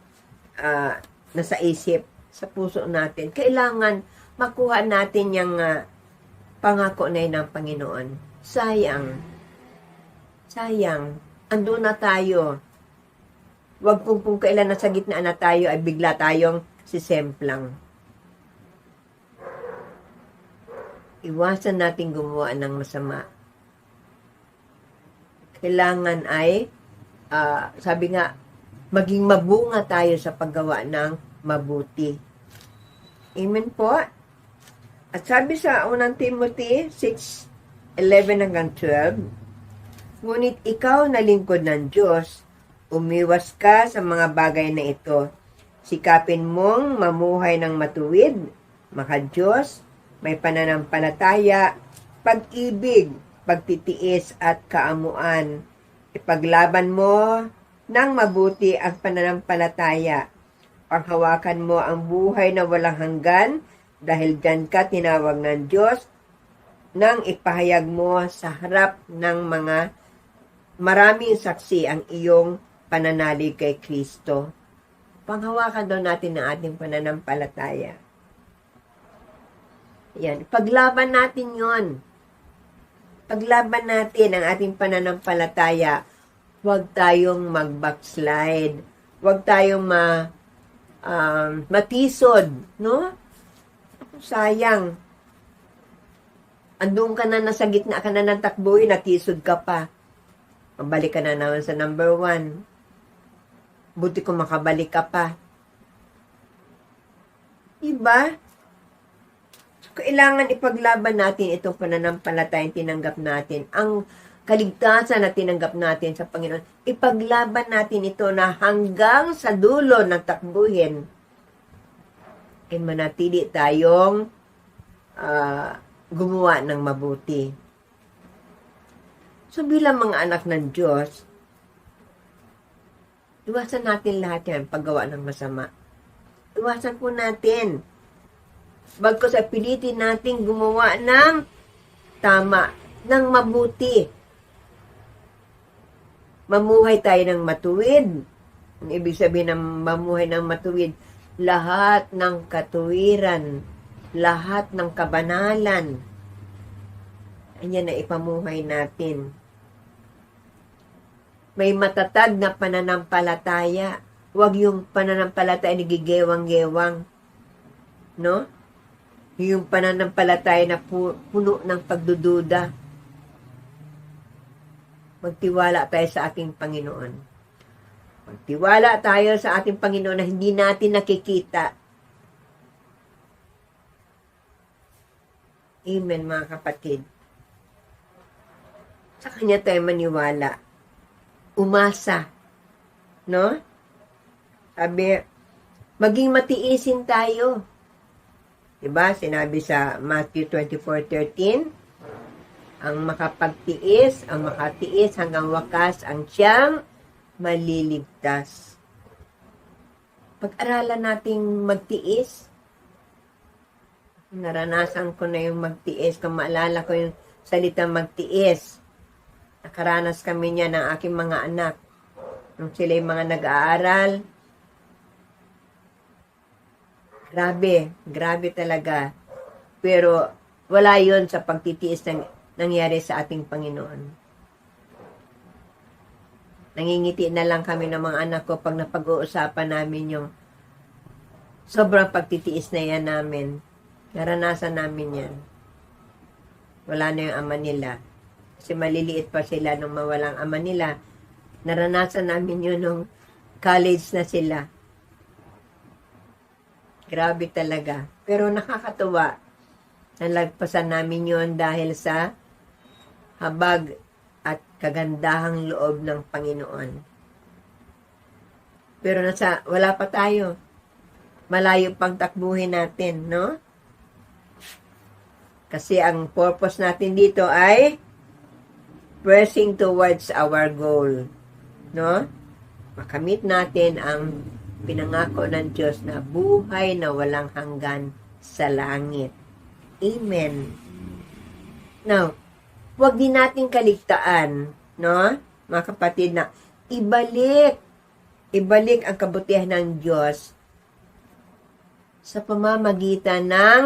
nasa isip, sa puso natin. Kailangan makuha natin yung pangako na yun ng Panginoon. Sayang. Andun na tayo. Huwag kung kailan nasa gitna na tayo ay bigla tayong sisemplang. Iwasan natin gumawa ng masama. Kailangan ay, sabi nga, maging mabunga tayo sa paggawa ng mabuti. Amen po. At sabi sa 1 Timothy 6:11-12, ngunit ikaw na lingkod ng Diyos, umiwas ka sa mga bagay na ito. Sikapin mong mamuhay ng matuwid, maka-Diyos, may pananampalataya, pag-ibig, pagtitiis at kaamuan. Ipaglaban mo ng mabuti ang pananampalataya. Panghawakan mo ang buhay na walang hanggan dahil dyan ka tinawag ng Diyos nang ipahayag mo sa harap ng mga maraming saksi ang iyong pananalig kay Kristo. Panghawakan daw natin ang ating pananampalataya. Yan. Paglaban natin yon. Paglaban natin ang ating pananampalataya. Huwag tayong mag-backslide. Huwag tayong matisod. No? Sayang. Andun ka na, nasa gitna ka na ng takbuhin, natisod ka pa. Mabalik ka na naman sa number 1. Buti kung makabalik ka pa. Diba? Kailangan ipaglaban natin itong pananampalatayang tinanggap natin. Ang kaligtasan na tinanggap natin sa Panginoon. Ipaglaban natin ito na hanggang sa dulo ng takbuhin ay manatili tayong gumawa ng mabuti. So bilang mga anak ng Diyos, iwasan natin lahat yan, paggawa ng masama. Iwasan po natin. Bagkus ay pilitin natin gumawa ng tama, ng mabuti. Mamuhay tayo ng matuwid. Ang ibig sabihin ng mamuhay ng matuwid, lahat ng katuwiran, lahat ng kabanalan, ayan na ipamuhay natin. May matatag na pananampalataya. Huwag yung pananampalataya nagigewang-gewang. No? Yung pananampalataya na puno ng pagdududa. Magtiwala tayo sa ating Panginoon. Magtiwala tayo sa ating Panginoon na hindi natin nakikita. Amen, mga kapatid. Sa Kanya tayo maniwala. Umasa. No? Sabi, maging matiisin tayo. Diba? Sinabi sa Matthew 24:13, ang makapagtiis, ang makatiis hanggang wakas, ang siyang maliligtas. Pag-aralan nating magtiis. Naranasan ko na yung magtiis. Kung maalala ko yung salitang magtiis. Nakaranas kami niya ng aking mga anak. Nung sila'y mga nag-aaral, grabe talaga. Pero wala yon sa pagtitiis ng nangyari sa ating Panginoon. Nangingiti na lang kami ng mga anak ko pag napag-uusapan namin yung sobrang pagtitiis na yan namin. Naranasan namin yan. Wala na yung ama nila. Kasi maliliit pa sila nung mawalang ama nila. Naranasan namin yun nung college na sila. Grabe talaga. Pero nakakatuwa. Nalagpasan namin yun dahil sa habag at kagandahang loob ng Panginoon. Pero wala pa tayo. Malayo pang takbuhin natin, no? Kasi ang purpose natin dito ay pressing towards our goal, no? Makamit natin ang pinangako ng Diyos na buhay na walang hanggan sa langit. Amen. Now, huwag din natin kaligtaan, no? Mga kapatid, na ibalik ang kabutihan ng Diyos sa pamamagitan ng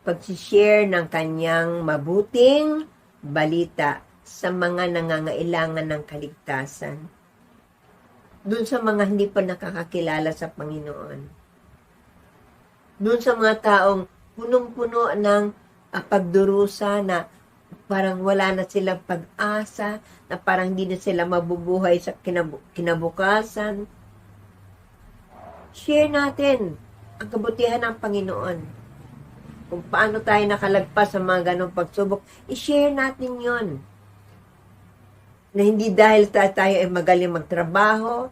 pag-share ng kanyang mabuting balita sa mga nangangailangan ng kaligtasan. Doon sa mga hindi pa nakakakilala sa Panginoon. Doon sa mga taong punong-puno ng pagdurusa na parang wala na silang pag-asa, na parang hindi na sila mabubuhay sa kinabukasan. Share natin ang kabutihan ng Panginoon. Kung paano tayo nakalagpas sa mga ganong pagsubok, i-share natin yon. Na hindi dahil tayo ay magaling magtrabaho,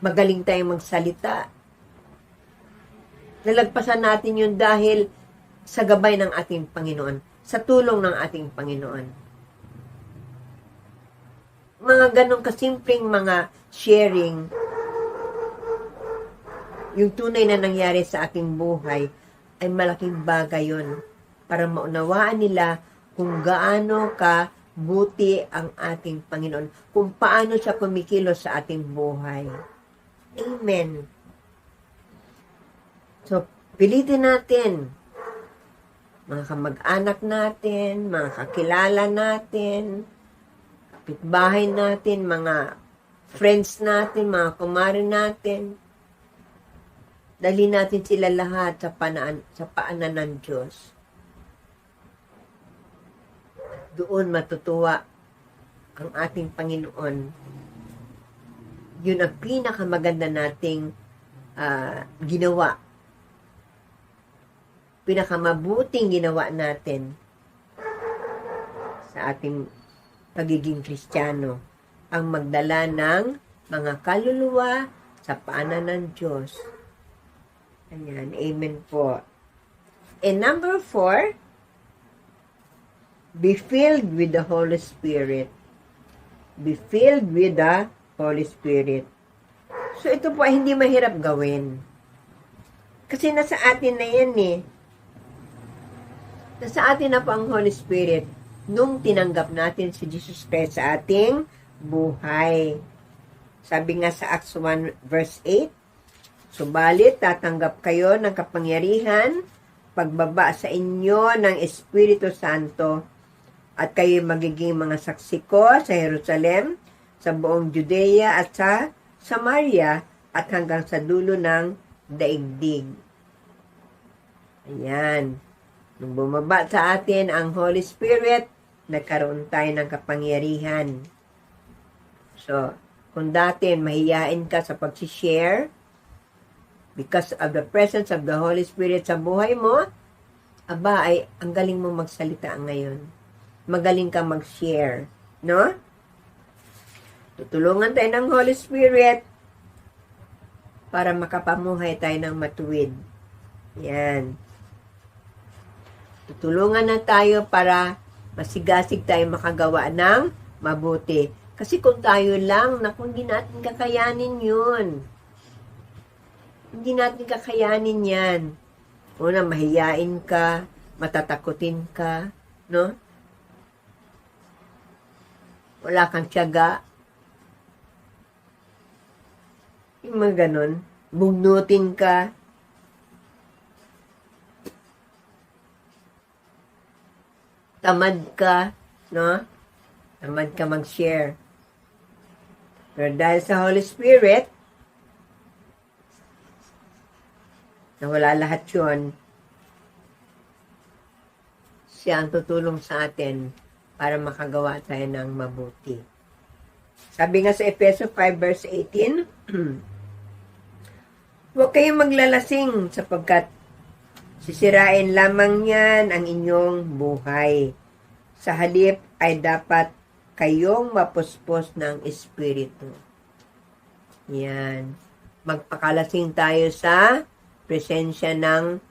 magaling tayong magsalita. Nalagpasan natin yun dahil sa gabay ng ating Panginoon, sa tulong ng ating Panginoon. Mga ganong kasimpleng mga sharing, yung tunay na nangyari sa ating buhay, ay malaking bagay yun para maunawaan nila kung gaano ka buti ang ating Panginoon, kung paano siya kumikilos sa ating buhay. Amen. So, pilitin natin, mga kamag-anak natin, mga kakilala natin, kapitbahay natin, mga friends natin, mga kumari natin, dali natin sila lahat sa paanan ng Diyos. Doon matutuwa ang ating Panginoon. Yun ang pinakamaganda nating ginawa. Pinakamabuting ginawa natin sa ating pagiging Kristiyano. Ang magdala ng mga kaluluwa sa paanan ng Diyos. Ayan, amen po. And number 4, be filled with the Holy Spirit. Be filled with the Holy Spirit. So, ito po ay hindi mahirap gawin. Kasi nasa atin na yan eh. Nasa atin na po ang Holy Spirit nung tinanggap natin si Jesus Christ sa ating buhay. Sabi nga sa Acts 1 verse 8, subalit, tatanggap kayo ng kapangyarihan, pagbaba sa inyo ng Espiritu Santo, at kayo magiging mga saksi ko sa Jerusalem, sa buong Judea at sa Samaria, at hanggang sa dulo ng daigdig. Ayan. Nung bumaba sa atin ang Holy Spirit, nagkaroon tayo ng kapangyarihan. So, kung dati mahiyain ka sa pag-share, because of the presence of the Holy Spirit sa buhay mo, aba, ay ang galing mo magsalita ngayon. Magaling ka mag-share, no? Tutulungan tayo ng Holy Spirit para makapamuhay tayo ng matuwid. Yan. Tutulungan na tayo para masigasig tayo makagawa ng mabuti. Kasi kung tayo lang, naku, hindi natin kakayanin yun. Hindi natin kakayanin yan. Una, mahiyain ka, matatakutin ka, no? wala kang tiyaga, yung mga ganon, bugnutin ka, tamad ka, no? Tamad ka mag-share. Pero dahil sa Holy Spirit, na wala lahat yun, siya ang tutulong sa atin para makagawa tayo ng mabuti. Sabi nga sa Efeso 5 verse 18, huwag kayong maglalasing sapagkat sisirain lamang yan ang inyong buhay. Sa halip ay dapat kayong mapuspos ng Espiritu. Yan. Magpakalasing tayo sa presensya ng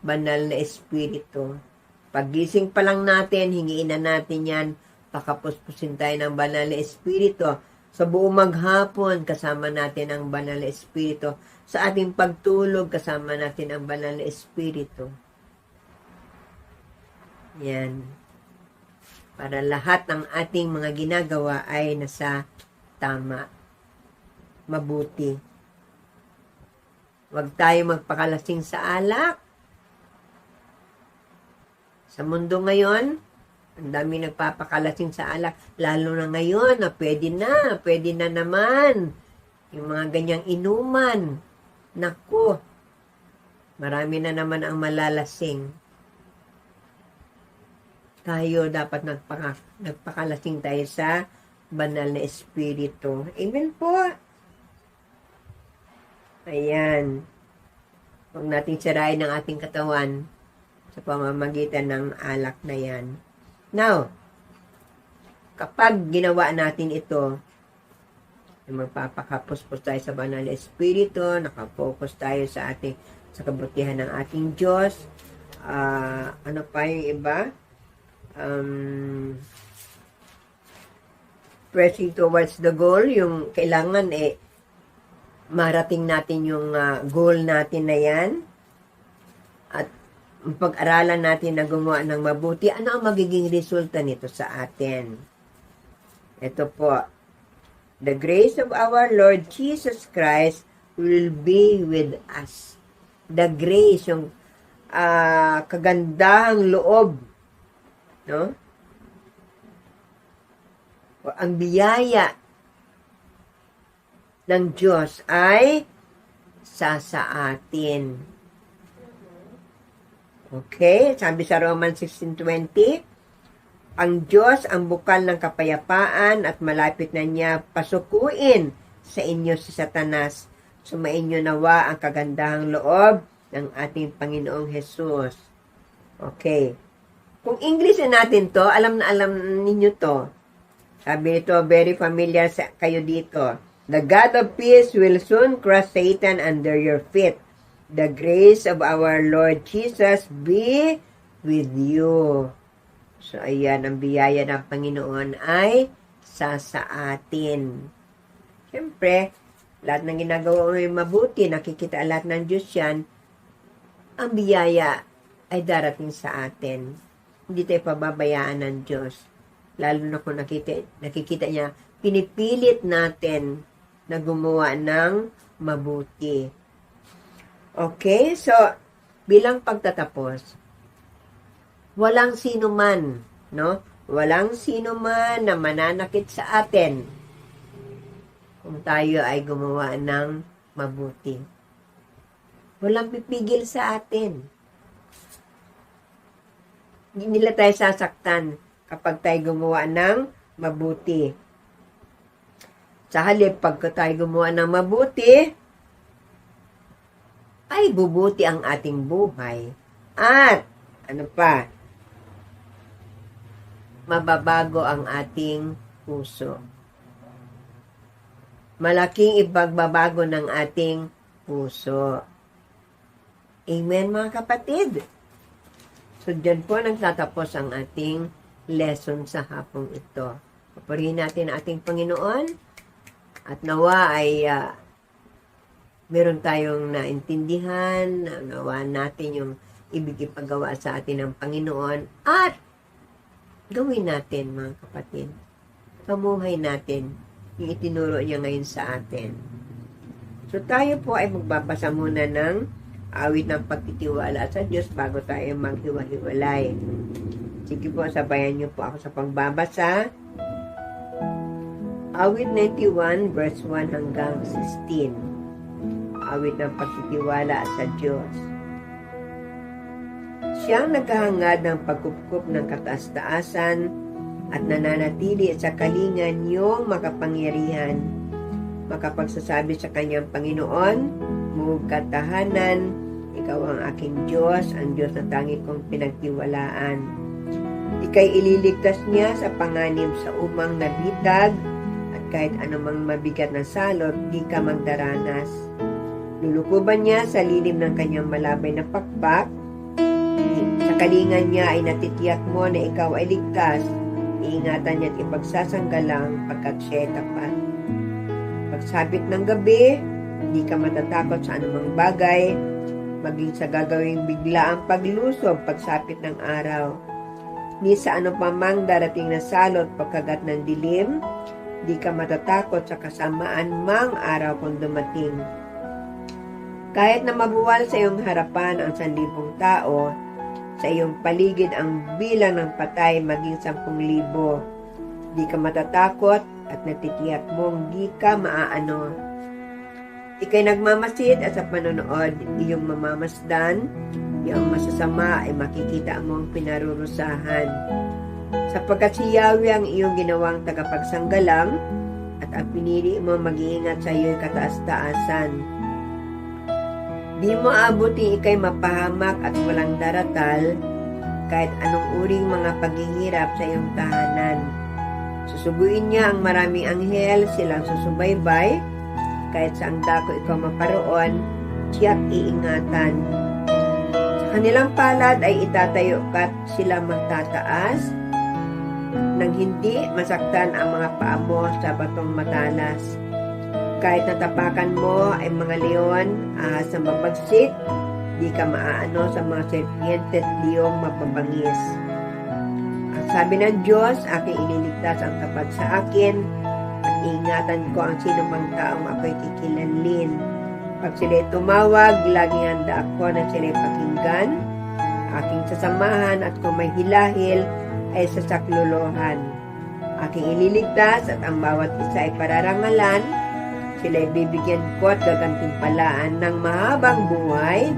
banal na Espiritu. Paggising pa lang natin, hingiin na natin yan, pakapuspusin tayo ng banal na Espiritu. Sa buong maghapon, kasama natin ang banal na Espiritu. Sa ating pagtulog, kasama natin ang banal na Espiritu. Yan. Para lahat ng ating mga ginagawa ay nasa tama. Mabuti. Huwag tayo magpakalasing sa alak. Sa mundo ngayon, ang dami nagpapakalasing sa alak. Lalo na ngayon na pwede na naman. Yung mga ganyang inuman. Naku, marami na naman ang malalasing. Tayo dapat nagpakalasing tayo sa banal na Espiritu. Amen po. Ayan. Huwag nating sirain ang ating katawan sa pamamagitan ng alak na yan. Now, kapag ginawa natin ito, magpapakapuspos tayo sa banal na Espiritu, nakapokus tayo sa kabutihan ng ating Diyos. Ano pa yung iba? Pressing towards the goal, yung kailangan marating natin yung goal natin na yan. At pag-aralan natin na gumawa ng mabuti, ano ang magiging resulta nito sa atin? Ito po, the grace of our Lord Jesus Christ will be with us. The grace, yung kagandahang loob, no? O ang biyaya ng Diyos ay sa atin. Okay? Sabi sa Romans 16:20, ang Diyos ang bukal ng kapayapaan at malapit na niya pasukuin sa inyo si Satanas. Sumainyo nawa ang kagandahang loob ng ating Panginoong Jesus. Okay. Kung English na natin to, alam na alam ninyo to. Sabi nito, very familiar kayo dito. The God of peace will soon crush Satan under your feet. The grace of our Lord Jesus be with you. So, ayan, ang biyaya ng Panginoon ay sa atin. Siyempre, lahat ng ginagawa mo ay mabuti, nakikita lahat ng Diyos yan, ang biyaya ay darating sa atin. Hindi tayo pababayaan ng Diyos. Lalo na kung nakikita niya, pinipilit natin na gumawa ng mabuti. Okay, so, bilang pagtatapos, walang sino man, no? Walang sino man na mananakit sa atin kung tayo ay gumawa ng mabuti. Walang pipigil sa atin. Hindi nila tayo sasaktan kapag tayo gumawa ng mabuti. Sa halip, pagka tayo gumawa ng mabuti, ay bubuti ang ating buhay. At, ano pa, mababago ang ating puso. Malaking ipagbabago ng ating puso. Amen, mga kapatid? So, dyan po nagtatapos ang ating lesson sa hapong ito. Papurihin natin ang ating Panginoon at nawa ay meron tayong naintindihan, nawa natin yung ibig ipagawa sa atin ng Panginoon at gawin natin, mga kapatid. pamuhay natin yung itinuro niya ngayon sa atin. So tayo po ay magbabasa muna ng awit ng pagtitiwala sa Diyos bago tayo maghiwa-hiwalay. Sige po, sabayan niyo po ako sa pagbabasa. Awit 91 verse 1 hanggang 16. Awit ng pagtitiwala sa Diyos. Siyang naghahangad ng pagkupkup ng kataas-taasan at nananatili sa kalingan niyong makapangyarihan, makapagsasabi sa kanyang Panginoon, "Mug katahanan, ikaw ang aking Diyos, ang Diyos na tangi kong pinagtiwalaan." Ika'y ililigtas niya sa panganib sa umang nabitag, at kahit anumang mabigat na salot, di ka magdaranas. Lulukuban niya sa lilim ng kanyang malabay na pakpak. Sa kalingan niya ay natitiyak mo na ikaw ay ligtas. Iingatan niya at ipagsasanggalang pagkat siya ay tapat. Pagsapit ng gabi, di ka matatakot sa anumang bagay, maging sa gagawing biglaang paglusob pagsapit ng araw. Ni sa ano pa mang darating na salot pagkagat ng dilim, di ka matatakot sa kasamaan mang araw kung dumating. Kahit na mabuwal sa iyong harapan ang 1,000 tao, sa iyong paligid ang bilang ng patay maging 10,000, di ka matatakot at natitiyak mong di ka maaano. Ika'y nagmamasid at sa panonood iyong mamamasdan, iyong masasama ay makikita mong pinarurusahan. Sapagkat si Yahweh ang iyong ginawang tagapagsanggalang at ang pinili mo mag-iingat sa iyo'y kataas-taasan. Di mo aabuti ika'y mapahamak at walang daratal kahit anong uring mga paghihirap sa iyong tahanan. Susubuin niya ang maraming anghel, silang susubaybay, kahit sa ang dako ikaw maparoon, tiyak iingatan. Sa kanilang palad ay itatayo ka't sila magtataas, nang hindi masaktan ang mga paa mo sa batong matalas. Kahit natapakan mo ay mga leon, ahas na mabagsik, di ka maaano sa mga serpiente at liyong mapabangis. Ang sabi ng Diyos, aking ililigtas ang tapat sa akin, at ingatan ko ang sinumang taong ako'y kikilanlin. Pag sila'y tumawag, laging handa ako na sila'y pakinggan, aking sasamahan at kung may hilahil ay sa saklolohan. Aking ililigtas at ang bawat isa ay pararangalan, sila'y bibigyan ko at gagantimpalaan ng mahabang buhay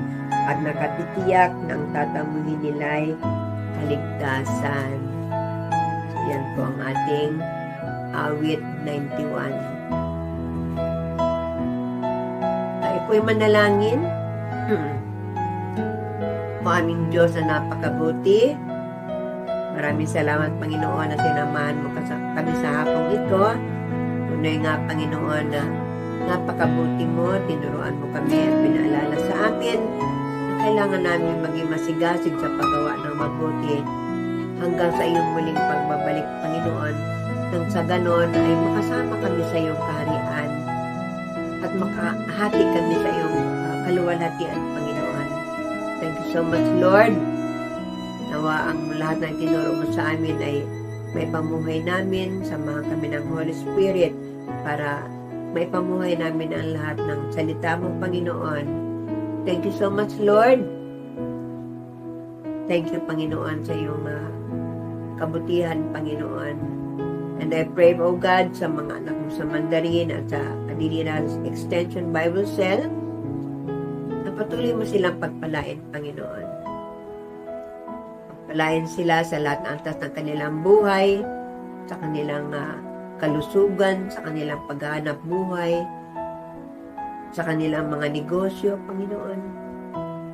at nakatitiyak ng tatamuhin nila'y kaligtasan. So, yan po ang ating awit 91. Tayo po'y manalangin. O aming Diyos na napakabuti, maraming salamat, Panginoon, na sinamahan mo kami sa hapong ito. Tunay nga, Panginoon, na napakabuti mo, tinuruan mo kami at pinaalala sa amin na kailangan namin maging masigasig sa paggawa ng mabuti hanggang sa iyong muling pagbabalik, Panginoon, nang sa ganon ay makasama kami sa iyong kaharian at makahati kami sa iyong kaluwalhatian, Panginoon. Thank you so much, Lord. Nawa ang lahat ng tinuro mo sa amin ay may pamuhay namin, samahan kami ng Holy Spirit para may pamuhay namin ang lahat ng salita mo, Panginoon. Thank you so much, Lord. Thank you, Panginoon, sa iyong kabutihan, Panginoon. And I pray, O God, sa mga anak mo sa Mandarin at sa Kadiliran Extension Bible Cell, na patuloy mo silang pagpalain, Panginoon. Pagpalain sila sa lahat ng antas ng kanilang buhay, sa kanilang kalusugan, sa kanilang paghahanap buhay, sa kanilang mga negosyo, Panginoon.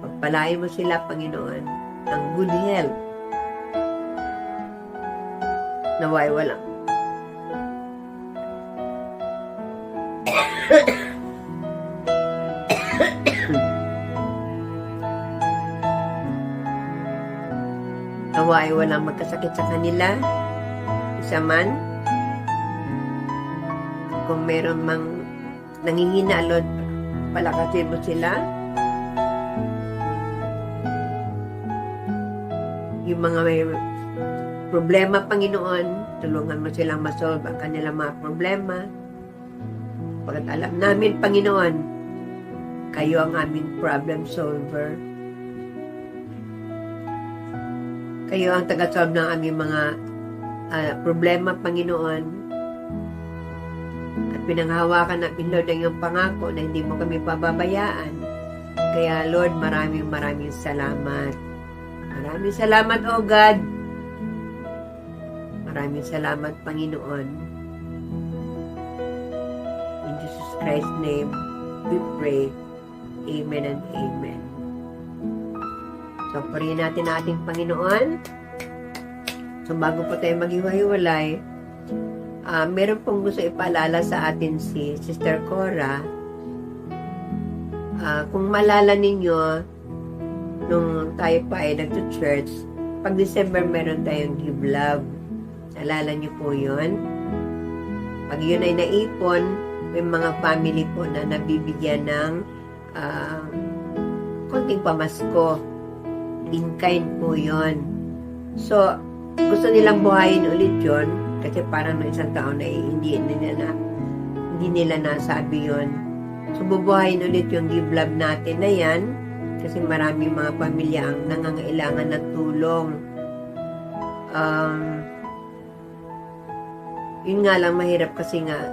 Pagpalain mo sila, Panginoon, ng good health. Naway walang naway walang magkasakit sa kanila, isa man. Kung meron mang nangihina, Lord, palakasin mo sila. Yung mga may problema, Panginoon, tulungan mo silang masolve ang kanilang mga problema. Pagkat alam namin, Panginoon, kayo ang aming problem solver. Kayo ang taga-solve ng aming mga problema, Panginoon. At pinanghawakan namin, Lord, ang iyong pangako na hindi mo kami pababayaan. Kaya, Lord, maraming salamat. Maraming salamat, O God. Maraming salamat, Panginoon. In Jesus Christ's name, we pray. Amen and amen. So, purihin natin ang ating Panginoon. So, bago po tayo maghiwa-hiwalay, meron pong gusto ipaalala sa atin si Sister Cora. Kung malala ninyo, nung tayo pa ay nag-church, pag December meron tayong Give Love. Alala niyo po yun? Pag yun ay naipon, may mga family po na nabibigyan ng konting pamasko. In kind po yun. So, gusto nilang buhayin ulit yun kasi parang noong isang taon na hindi nila nasabi yun. So, bubuhayin ulit yung Give Love natin na yan kasi maraming mga pamilya ang nangangailangan ng tulong. Yun nga lang, mahirap kasi nga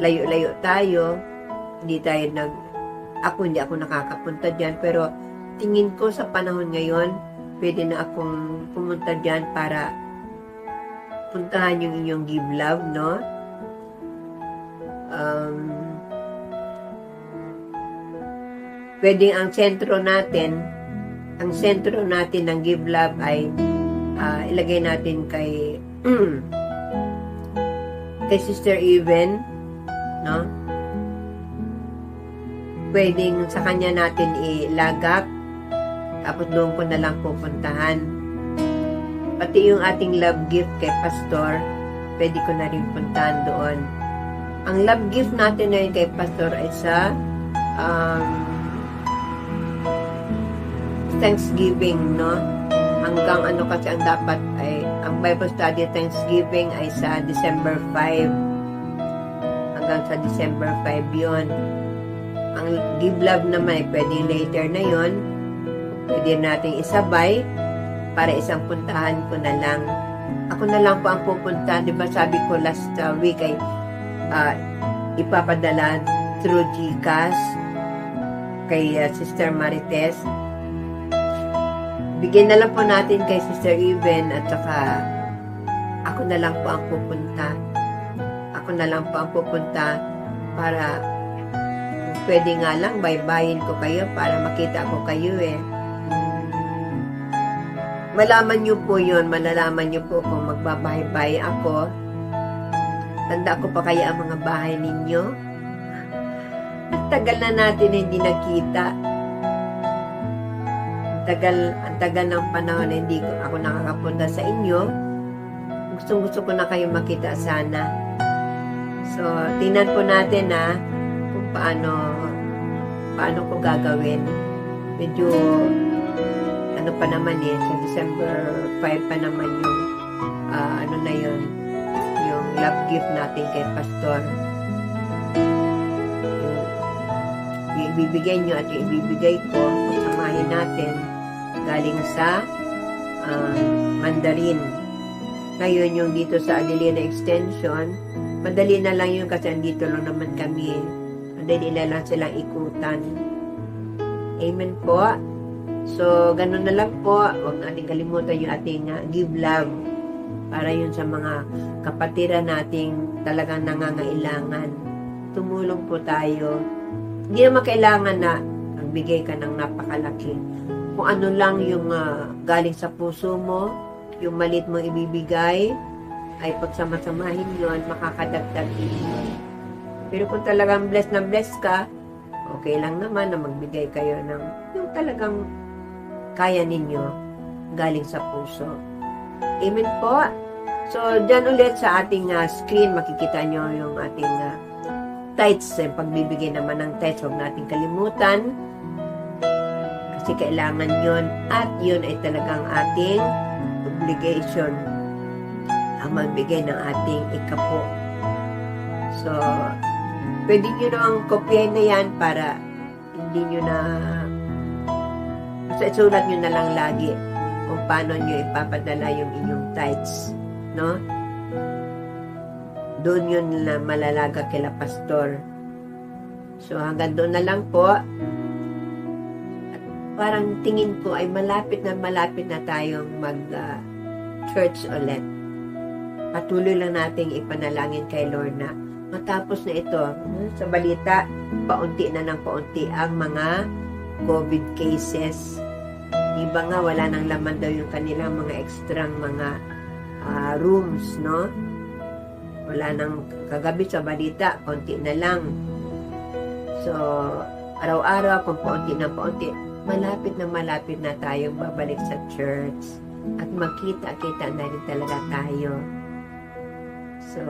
layo-layo tayo. Hindi ako nakakapunta dyan, pero tingin ko sa panahon ngayon, pwede na akong pumunta dyan para puntahan yung inyong Give Love, no? Pwede ang sentro natin ng Give Love ay ilagay natin kay Sister Even, no? Pwedeng sa kanya natin ilagak, tapos doon ko na lang pupuntahan. Pati yung ating love gift kay Pastor, pwede ko na rin puntahan doon. Ang love gift natin ngayon kay Pastor ay sa Thanksgiving, no? Hanggang kasi ang dapat ay, ang Bible study Thanksgiving ay sa December 5. Hanggang sa December 5 yon. Ang Give Love naman ay pwede later na yon. Pwede natin isabay para isang puntahan ko na lang. Ako na lang po ang pupunta. Diba sabi ko last week ay ipapadala through GCash kay Sister Marites. Bigyan na lang po natin kay Sister Even at saka ako na lang po ang pupunta. Ako na lang po ang pupunta para pwede nga lang baybayin ko kayo para makita ko kayo Malaman nyo po yun, malalaman nyo po kung magbabahay-bahay ako. Tanda ko pa kaya ang mga bahay ninyo? Tagal na natin hindi nakita. Ang tagal ng panahon na hindi ako nakakapunta sa inyo. Gusto ko na kayo makita sana. So, tingnan po natin kung paano ko gagawin. Medyo pa naman sa December 5 pa naman yung yung love gift natin kay Pastor. Yung ibibigay nyo at yung ibibigay ko, samahin natin galing sa Mandarin. Ngayon yung dito sa Adelina Extension, madali na lang yun kasi andito lang naman kami. Madali na lang silang ikutan. Amen po. So, ganun na lang po. Huwag natin kalimutan yung ating Give Love para yun sa mga kapatiran nating talagang nangangailangan. Tumulong po tayo. Hindi naman kailangan na magbigay ka ng napakalaki. Kung ano lang yung galing sa puso mo, yung malit mo ibibigay, ay pagsamasamahin yun, makakadagdag yun. Pero kung talagang blessed na blessed ka, okay lang naman na magbigay kayo ng yung talagang kaya ninyo galing sa puso. Amen po. So, dyan ulit sa ating screen, makikita nyo yung ating tithes. Pagbibigay naman ng tithes, huwag natin kalimutan. Kasi kailangan yun. At yun ay talagang ating obligation ang magbigay ng ating ikapo. So, pwede nyo nang kopyahin na yan para hindi nyo na isulat nyo na lang lagi kung paano nyo ipapadala yung inyong tithes, no? Doon yun na malalaga kila pastor. So, hanggang doon na lang po. At parang tingin ko ay malapit na tayong mag-church ulit. Patuloy lang nating ipanalangin kay Lord na matapos na ito. Sa balita, paunti na ng paunti ang mga COVID cases. Diba nga, wala nang laman daw yung kanilang mga extrang mga rooms, no? Wala nang kagabi sa balita, konti na lang. So, araw-araw, kung paunti na paunti, malapit na tayong babalik sa church at magkita-kita na rin talaga tayo. So,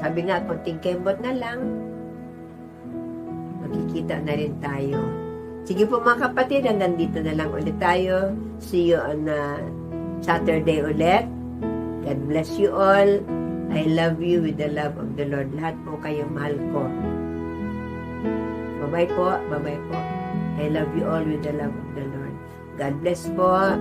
sabi nga, konting kembot na lang, magkikita na rin tayo. Sige po mga kapatid, hanggang dito na lang ulit tayo. See you on Saturday ulit. God bless you all. I love you with the love of the Lord. Lahat po kayo mahal ko. Bye-bye po. Bye-bye po. I love you all with the love of the Lord. God bless po.